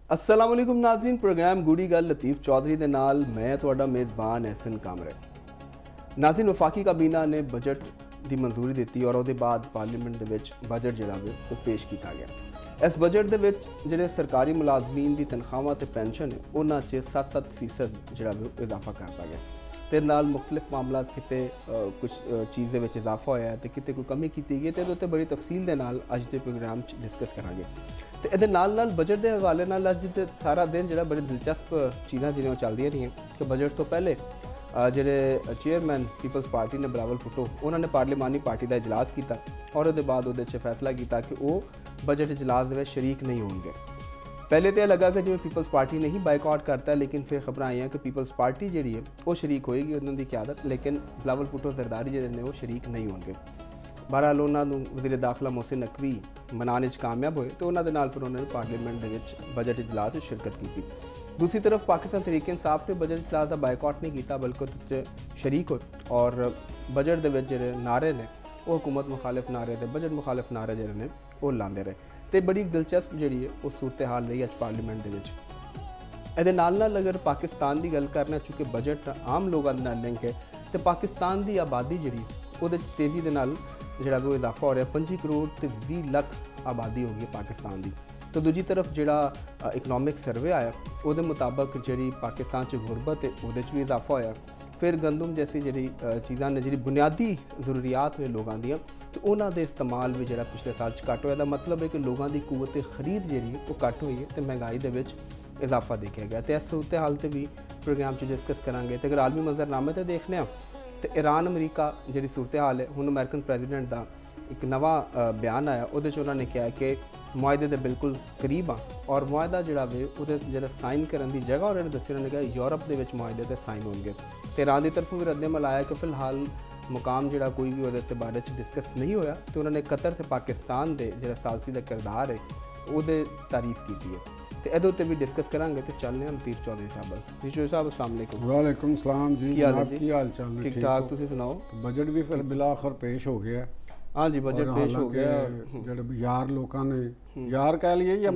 अस्सलाम वालेकुम नाज़रीन। प्रोग्राम गुड़ी गल लतीफ़ चौधरी दे नाल मैं तुहाडा मेज़बान एहसन कामरे। नाज़रीन, वफाकी काबीना ने बजट की मंजूरी दी और उसके बाद पार्लीमेंट दे विच बजट जिहड़ा वे वो पेश किया गया। इस बजट दे विच जिहड़े सरकारी मुलाजमीन की तनख्वाहां ते पेंशन है उन्हां च 7% जिहड़ा वे वो इजाफा करता गया ते नाल मुख्तलिफ मामला किते कुछ चीज़ दे विच इजाफा होया ते किते कोई कमी की गई ते इहदे बड़ी तफसील दे नाल अज दे प्रोग्राम च डिस्कस करांगे। तो ये नाल बजट के हवाले नाल अज सारा दिन जो बड़ी दिलचस्प चीज़ां जिहड़ियां चलदियां रहियां कि बजट तो पहले जिहड़े चेयरमैन पीपल्स पार्टी ने बिलावल भुट्टो उन्होंने पार्लिमानी पार्टी का इजलास किया और उसके बाद वो फैसला किया कि वो बजट इजलास में शरीक नहीं होंगे। पहले तो यह लगा कि जिवें पीपल्स पार्टी ने ही बाइकआउट करता है, लेकिन फिर खबर आई हैं कि पीपल्स पार्टी जी है वो शरीक होएगी उन्होंने क्यादत, लेकिन बिलावल भुट्टो जरदारी जिहड़े ने वो शरीक नहीं होंगे। बहरहाल उन्होंने वज़ीर दाखिला मोहसिन नकवी मनाने कामयाब होए तो उन्होंने नाल फिर उन्होंने पार्लीमेंट के बजट इजलास में शिरकत की। दूसरी तरफ पाकिस्तान तहरीक इंसाफ ने बजट इजलास का बाइकआउट नहीं किया बल्कि शरीक हो और बजट के जो नारे ने वो हुकूमत मुखालिफ नारे थे, बजट मुखालिफ नारे जो ने वो लाते रहे। तो बड़ी दिलचस्प जी है वो सूरत हाल रही अज पार्लीमेंट के नाल अगर पाकिस्तान की गल करना, चूँकि बजट आम लोगों के नाल लिंक है तो पाकिस्तान की आबादी जी वो तेज़ी के नाल जिहड़ा वो इजाफा हो रहा है। 25 करोड़ तो 20 लाख आबादी हो गई पाकिस्तान की। तो दूजी तरफ जिहड़ा इकनॉमिक सर्वे आया वो मुताबिक जी पाकिस्तान च गुरबत है वो भी इजाफा होया। फिर गंदम जैसी जी चीज़ां ने जी बुनियादी जरूरियात ने लोगों दी तो उन्होंने इस्तेमाल भी जो पिछले साल घट होया। मतलब है कि लोगों की कुवत खरीद जी वो घट हुई है तो महंगाई के इजाफा देखा गया। तो इस सूरत हाल से भी प्रोग्राम डिस्कस करांगे। तो अगर आलमी मंजरनामे तो देखने तो ईरान अमरीका जी सूरत हाल है, हुण अमेरिकन प्रेजिडेंट का एक नवा बयान आया वो उन्होंने कहा कि मुआहदे के बिल्कुल करीब आ और मुआहदा जोड़ा वे वो जो साइन करने की जगह उन्होंने दसी, उन्होंने कहा यूरोप के मुआहदे से साइन होंगे। तो ईरान की तरफों भी रद्दमल आया कि फिलहाल मुकाम जोड़ा कोई भी वो बारे डिस्कस नहीं होया। तो उन्होंने कतर तो पाकिस्तान के जो सालसी का किरदार है वो तारीफ की है। तो ये उत्ते भी डिस्कस करांगे। तो चलने हम लतीफ़ चौधरी साहब। लतीफ़ चौधरी साहब अस्सलाम वालेकुम। वालेकुम सलाम जी। की हाल है जी? की हाल चाल? ठीक ठाक, तुसीं सुनाओ। बजट भी फिर बिला आखिर पेश हो गया। हाँ जी, बजट पेश हो गया। ਜਿਹੜੇ ਯਾਰ ਲੋਕਾਂ ਨੇ ਯਾਰ ਕਹਿ ਲਈਏ ਜਾਂ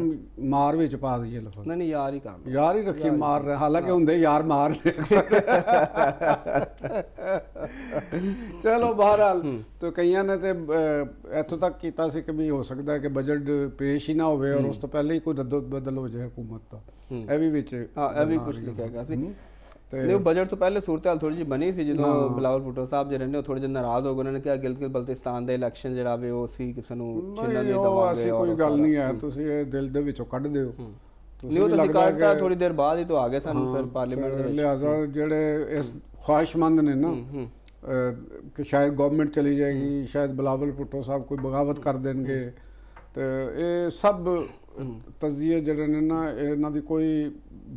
ਮਾਰ ਵਿੱਚ ਪਾ ਦਈਏ ਲਫ਼ਜ਼? नहीं यार ही काम है। ਯਾਰ ਹੀ ਰੱਖੀ ਮਾਰ ਰਹੇ, ਹਾਲਾਂਕਿ ਹੁੰਦੇ ਯਾਰ ਮਾਰ ਨੇ ਚਲੋ ਬਹਰਾਲ। तो ਕਈਆਂ ਨੇ ਤੇ ਇੱਥੋਂ ਤੱਕ ਕੀਤਾ ਸੀ ਕਿ ਵੀ ਹੋ ਸਕਦਾ ਹੈ ਕਿ ਬਜਟ ਪੇਸ਼ ਹੀ ਨਾ ਹੋਵੇ ਔਰ ਉਸ ਤੋਂ ਪਹਿਲੇ ਹੀ ਕੋਈ ਰੱਦੋ ਬਦਲ ਹੋ ਜਾਏ ਹੁਕੂਮਤ ਦਾ। ਇਹ ਵੀ ਵਿੱਚ हाँ ये भी कुछ लिखा गया सी। नहीं, बजट तो पहले सूरत हाल थोड़ी जी बनी सी जो बिलावल भुट्टो साहब जो ने थोड़े जिहे नाराज़ हो गए। उन्होंने कहा गिलगित बल्तिस्तान ਦਾ इलैक्शन ਜਿਹੜਾ ਵੇ ਉਹ ਅਸੀਂ ਕਿਸੇ ਨੂੰ ਛਿੰਨਣ ਨਹੀਂ ਦਵਾਂਗੇ। ਐਸੀ ਕੋਈ ਗੱਲ ਨਹੀਂ ਹੈ, ਤੁਸੀਂ ਇਹ ਦਿਲ ਦੇ ਵਿੱਚੋਂ ਕੱਢ ਦਿਓ। ਨਹੀਂ ਉਹ ਤਾਂ ਕੱਢਦਾ ਥੋੜੀ ਦੇਰ ਬਾਅਦ ਹੀ तो ਆ ਗਏ ਸਨ ਫਿਰ ਪਾਰਲੀਮੈਂਟ ਦੇ ਵਿੱਚ। ਲਿਹਾਜ਼ਾ ਜਿਹੜੇ ਇਸ ख्वाहिशमंद ने ना कि शायद गवर्नमेंट चली जाएगी, शायद बिलावल भुट्टो साहब कोई बगावत कर देंगे, तो ये सब तजिए ਜਿਹੜੇ ਨੇ ਨਾ ਇਹਨਾਂ ਦੀ ਕੋਈ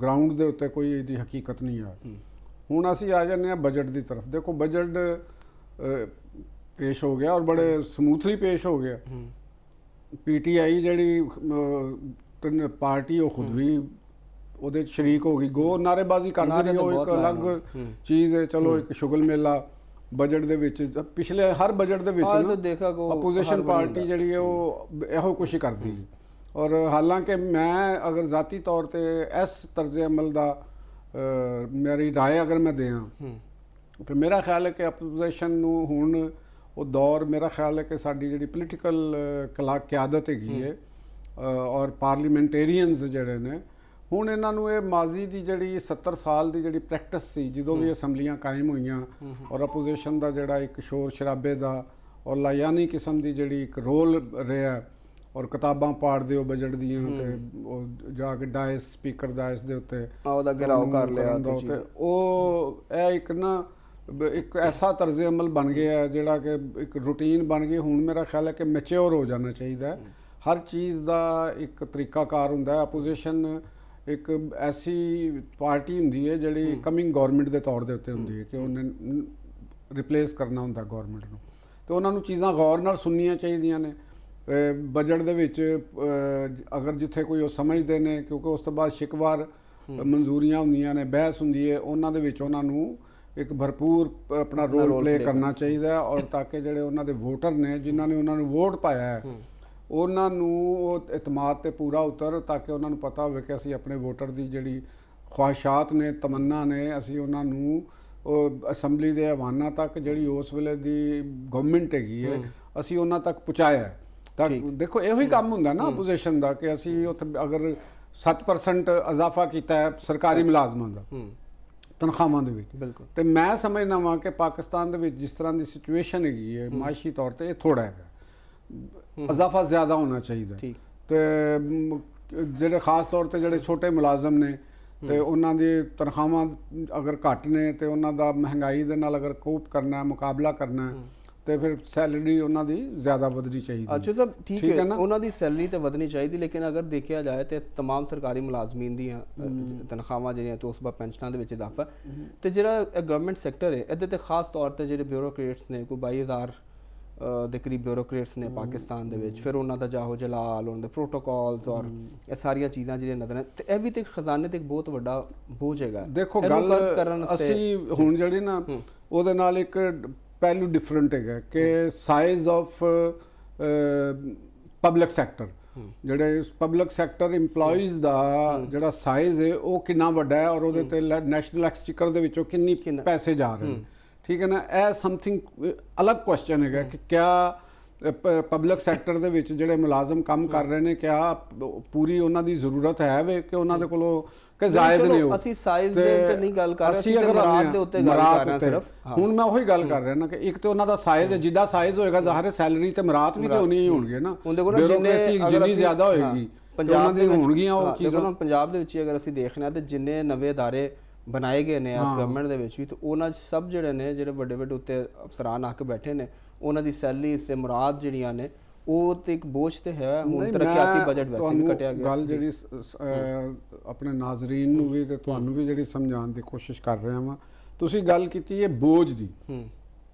ਗਰਾਊਂਡ ਦੇ ਉੱਤੇ ਕੋਈ ਇਹਦੀ ਹਕੀਕਤ ਨਹੀਂ ਆ। ਹੁਣ ਅਸੀਂ ਆ ਜਾਂਦੇ ਹਾਂ ਬਜਟ ਦੀ ਤਰਫ। ਦੇਖੋ ਬਜਟ ਪੇਸ਼ ਹੋ ਗਿਆ ਔਰ ਬੜੇ ਸਮੂਥਲੀ ਪੇਸ਼ ਹੋ ਗਿਆ। ਪੀਟੀਆਈ ਜਿਹੜੀ ਤਿੰਨ ਪਾਰਟੀ ਉਹ ਖੁਦ ਵੀ ਉਹਦੇ 'ਚ ਸ਼ਰੀਕ ਹੋ ਗਈ। ਗੋ ਨਾਅਰੇਬਾਜ਼ੀ ਕਰਦੀ ਰਹੀ, ਉਹ ਇੱਕ ਅਲੱਗ ਚੀਜ਼ ਹੈ। ਚਲੋ ਇੱਕ ਸ਼ੁਗਲ ਮੇਲਾ ਬਜਟ ਦੇ ਵਿੱਚ ਪਿਛਲੇ ਹਰ ਬਜਟ ਦੇ ਵਿੱਚ ਅਪੋਜੀਸ਼ਨ ਪਾਰਟੀ ਜਿਹੜੀ ਹੈ ਉਹ ਇਹੋ ਕੁਛ ਹੀ ਕਰਦੀ ਹੈ। और हालांकि मैं अगर ज़ाती तौर पर इस तर्ज अमल का मेरी राय अगर मैं दें तो मेरा ख्याल है कि अपोजिशन हुण वो दौर मेरा ख्याल है कि साडी जिहड़ी पोलीटिकल क्यादत हैगी है और पार्लीमेंटेरीयनस जिहड़े ने हुण इन्हां नूं ये माजी की जिहड़ी 70 साल की जिहड़ी प्रैक्टिस सी जदों भी असैंबलियां कायम होईयां और अपोजिशन का जिहड़ा एक शोर शराबे का और लायानी किस्म की जिहड़ी एक रोल रहा और किताबां पाड़ दिओ बजट दियां ते जाके डायस स्पीकर डायस दे उत्ते घेराव कर लिया ते ओह एक ना एक ऐसा तर्ज अमल बन गया है जिहड़ा कि एक रूटीन बन गई। हुण मेरा ख्याल है कि मैच्योर हो जाना चाहिए। हर चीज़ का एक तरीकाकार हुंदा है। अपोजिशन एक ऐसी पार्टी हुंदी है जिहड़ी कमिंग गौरमेंट के तौर के उत्ते हुंदी है कि उन्हें रिप्लेस करना हुंदा गौरमेंट नूं, तो उन्हां नूं चीज़ां गौर नाल सुननियां चाहीदियां ने। बजट दे विच अगर जिथे कोई वो समझते हैं, क्योंकि उस तो बाद शिकवार मंजूरियां होंदियां ने, बहस होंदी है, उन्हां दे विच उन्हां नूं एक भरपूर अपना रोल प्ले करना चाहिए और ताकि जिहड़े उन्हां दे वोटर ने जिन्हां ने उन्हां नूं वोट पाया है ਉਹਨਾਂ ਨੂੰ ਉਹ ਇਤਮਾਦ ਤੇ ਪੂਰਾ ਉਤਰ, ਤਾਂ ਕਿ ਉਹਨਾਂ ਨੂੰ ਪਤਾ ਹੋਵੇ ਕਿ ਅਸੀਂ ਆਪਣੇ ਵੋਟਰ ਦੀ ਜਿਹੜੀ ਖਵਾਹਿਸ਼ਾਤ ਨੇ, ਤਮੰਨਾ ਨੇ, ਅਸੀਂ ਉਹਨਾਂ ਨੂੰ ਉਹ ਅਸੈਂਬਲੀ ਦੇ ਆਹਵਾਨਾਂ ਤੱਕ ਜਿਹੜੀ ਉਸ ਵੇਲੇ ਦੀ ਗਵਰਨਮੈਂਟ ਹੈਗੀ ਹੈ ਅਸੀਂ ਉਹਨਾਂ ਤੱਕ ਪਹੁੰਚਾਇਆ। ਤਾਂ ਦੇਖੋ ਇਹੋ ਹੀ ਕੰਮ ਹੁੰਦਾ ਨਾ ਆਪੋਜੀਸ਼ਨ ਦਾ, ਕਿ ਅਸੀਂ ਉੱਥੇ ਅਗਰ 7% ਇਜ਼ਾਫਾ ਕੀਤਾ ਹੈ ਸਰਕਾਰੀ ਮੁਲਾਜ਼ਮਾਂ ਦਾ ਤਨਖਾਹਾਂ ਦੇ ਵਿੱਚ, ਬਿਲਕੁਲ, ਤੇ ਮੈਂ ਸਮਝਦਾ ਵਾਂ ਕਿ ਪਾਕਿਸਤਾਨ ਦੇ ਵਿੱਚ ਜਿਸ ਤਰ੍ਹਾਂ ਦੀ ਸਿਚੁਏਸ਼ਨ ਹੈਗੀ ਹੈ ਮਾਇਸ਼ੀ ਤੌਰ ਤੇ, ਇਹ ਥੋੜਾ ਹੈਗਾ, ਇਜ਼ਾਫਾ ਜ਼ਿਆਦਾ ਹੋਣਾ ਚਾਹੀਦਾ। ਤੇ ਜਿਹੜੇ ਖਾਸ ਤੌਰ ਤੇ ਜਿਹੜੇ ਛੋਟੇ ਮੁਲਾਜ਼ਮ ਨੇ ਤੇ ਉਹਨਾਂ ਦੀ ਤਨਖਾਹਾਂ ਅਗਰ ਘੱਟ ਨੇ ਤੇ ਉਹਨਾਂ ਦਾ ਮਹਿੰਗਾਈ ਦੇ ਨਾਲ ਅਗਰ ਕੋਪ ਕਰਨਾ, ਮੁਕਾਬਲਾ ਕਰਨਾ, ਤੇ ਫਿਰ ਸੈਲਰੀ ਉਹਨਾਂ ਦੀ ਜ਼ਿਆਦਾ ਵਧਣੀ ਚਾਹੀਦੀ। ਅੱਛਾ ਸਭ ਠੀਕ ਹੈ ਨਾ, ਉਹਨਾਂ ਦੀ ਸੈਲਰੀ ਤੇ ਵਧਣੀ ਚਾਹੀਦੀ, ਲੇਕਿਨ ਅਗਰ ਦੇਖਿਆ ਜਾਏ ਤੇ तमाम ਸਰਕਾਰੀ ਮੁਲਾਜ਼ਮੀਨ ਦੀਆਂ ਤਨਖਾਹਾਂ ਜਿਹੜੀਆਂ ਤੇ ਉਸ ਬਾਅਦ ਪੈਨਸ਼ਨਾਂ ਦੇ ਵਿੱਚ ਇਜ਼ਾਫਾ, ਤੇ ਜਿਹੜਾ ਗਵਰਨਮੈਂਟ ਸੈਕਟਰ ਹੈ ਇਹਦੇ ਤੇ ਖਾਸ ਤੌਰ ਤੇ ਜਿਹੜੇ ਬਿਊਰੋਕਰੇਟਸ ਨੇ, ਕੋਈ 22,000 ਦੇ ਕਰੀਬ ਬਿਊਰੋਕਰੇਟਸ ਨੇ ਪਾਕਿਸਤਾਨ ਦੇ ਵਿੱਚ, ਫਿਰ ਉਹਨਾਂ ਦਾ ਜਾਹੋ ਜਲਾਲ, ਉਹਨਾਂ ਦੇ ਪ੍ਰੋਟੋਕਾਲਸ ਔਰ ਇਹ ਸਾਰੀਆਂ ਚੀਜ਼ਾਂ ਜਿਹੜੀਆਂ ਨਜ਼ਰ ਨੇ, ਤੇ ਇਹ ਵੀ ਤੇ ਖਜ਼ਾਨੇ ਤੇ ਇੱਕ ਬਹੁਤ ਵੱਡਾ ਬੋਝ ਹੈਗਾ। ਦੇਖੋ ਗੱਲ ਅਸੀਂ ਹੁਣ ਜਿਹੜੀ ਨਾ ਉਹਦੇ ਨਾਲ ਇੱਕ ਪਹਿਲੂ ਡਿਫਰੈਂਟ ਹੈਗਾ ਕਿ ਸਾਈਜ਼ ਆਫ ਪਬਲਿਕ ਸੈਕਟਰ, ਜਿਹੜੇ ਪਬਲਿਕ ਸੈਕਟਰ EMPLOYEES ਦਾ ਜਿਹੜਾ ਸਾਈਜ਼ ਹੈ ਉਹ ਕਿੰਨਾ ਵੱਡਾ ਹੈ, ਔਰ ਉਹਦੇ ਤੇ ਨੈਸ਼ਨਲ ਐਕਸਚੇਕਰ ਦੇ ਵਿੱਚੋਂ ਕਿੰਨੀ ਪੈਸੇ ਜਾ ਰਹੇ ਨੇ, ਠੀਕ ਹੈ ਨਾ। ਇਹ ਸਮਥਿੰਗ ਅਲੱਗ ਕੁਐਸਚਨ ਹੈਗਾ ਕਿ ਕਿਆ ਪਬਲਿਕ ਸੈਕਟਰ ਦੇ ਵਿੱਚ ਜਿਹੜੇ ਮੁਲਾਜ਼ਮ ਕੰਮ ਕਰ ਰਹੇ ਨੇ, ਕਿਆ ਪੂਰੀ ਉਹਨਾਂ ਦੀ ਜ਼ਰੂਰਤ ਹੈ ਵੇ ਕਿ ਉਹਨਾਂ ਦੇ ਕੋਲੋਂ ਕਿ ਜ਼ਾਇਦ ਨਹੀਂ ਹੋ। ਅਸੀਂ ਸਾਈਜ਼ ਦੇ ਉੱਤੇ ਨਹੀਂ ਗੱਲ ਕਰ ਰਹੇ, ਅਸੀਂ ਮੁਰਾਦ ਦੇ ਉੱਤੇ ਗੱਲ ਕਰ ਰਹੇ ਹਾਂ ਸਿਰਫ। ਹੁਣ ਮੈਂ ਉਹੀ ਗੱਲ ਕਰ ਰਿਹਾ ਨਾ ਕਿ ਇੱਕ ਤੇ ਉਹਨਾਂ ਦਾ ਸਾਈਜ਼ ਹੈ, ਜਿੱਦਾਂ ਸਾਈਜ਼ ਹੋਏਗਾ ਜ਼ਾਹਿਰ ਹੈ ਸੈਲਰੀ ਤੇ ਮੁਰਾਦ ਵੀ ਤੇ ਹੋਣੀ ਹੀ ਹੋਣਗੇ ਨਾ, ਜਿੰਨੀ ਜ਼ਿਆਦਾ ਹੋਏਗੀ ਪੰਜਾਬ ਦੇ ਹੋਣਗੀਆਂ ਉਹ ਚੀਜ਼ਾਂ। ਪੰਜਾਬ ਦੇ ਵਿੱਚ ਅਗਰ ਅਸੀਂ ਦੇਖਣਾ ਤੇ ਜਿੰਨੇ ਨਵੇਂ ਅਦਾਰੇ ਬਣਾਏ ਗਏ ਨੇ ਇਸ ਗਵਰਨਮੈਂਟ ਦੇ ਵਿੱਚ ਵੀ, ਤੇ ਉਹਨਾਂ ਸਭ ਜਿਹੜੇ ਨੇ, ਜਿਹੜੇ ਵੱਡੇ ਵੱਡੇ ਉੱਤੇ ਅਫਸਰਾਨ ਆ ਕੇ ਬੈਠੇ ਨੇ, ਉਹਨਾਂ ਦੀ ਸੈਲਰੀ ਸੇ ਮੁਰਾਦ ਜਿਹੜੀਆਂ ਨੇ ਉਹ ਤੇ ਇੱਕ ਬੋਝ ਤੇ ਹੈ। ਹੁਣ ਤਰੱਕੀਆਤੀ ਬਜਟ ਵੈਸੇ ਵੀ ਕਟਿਆ ਗਿਆ। ਗੱਲ ਜਿਹੜੀ ਆਪਣੇ ਨਾਜ਼ਰੀਨ ਨੂੰ ਵੀ ਤੇ ਤੁਹਾਨੂੰ ਵੀ ਜਿਹੜੀ ਸਮਝਾਉਣ ਦੀ ਕੋਸ਼ਿਸ਼ ਕਰ ਰਿਹਾ ਵਾਂ, ਤੁਸੀਂ ਗੱਲ ਕੀਤੀ ਹੈ ਬੋਝ ਦੀ,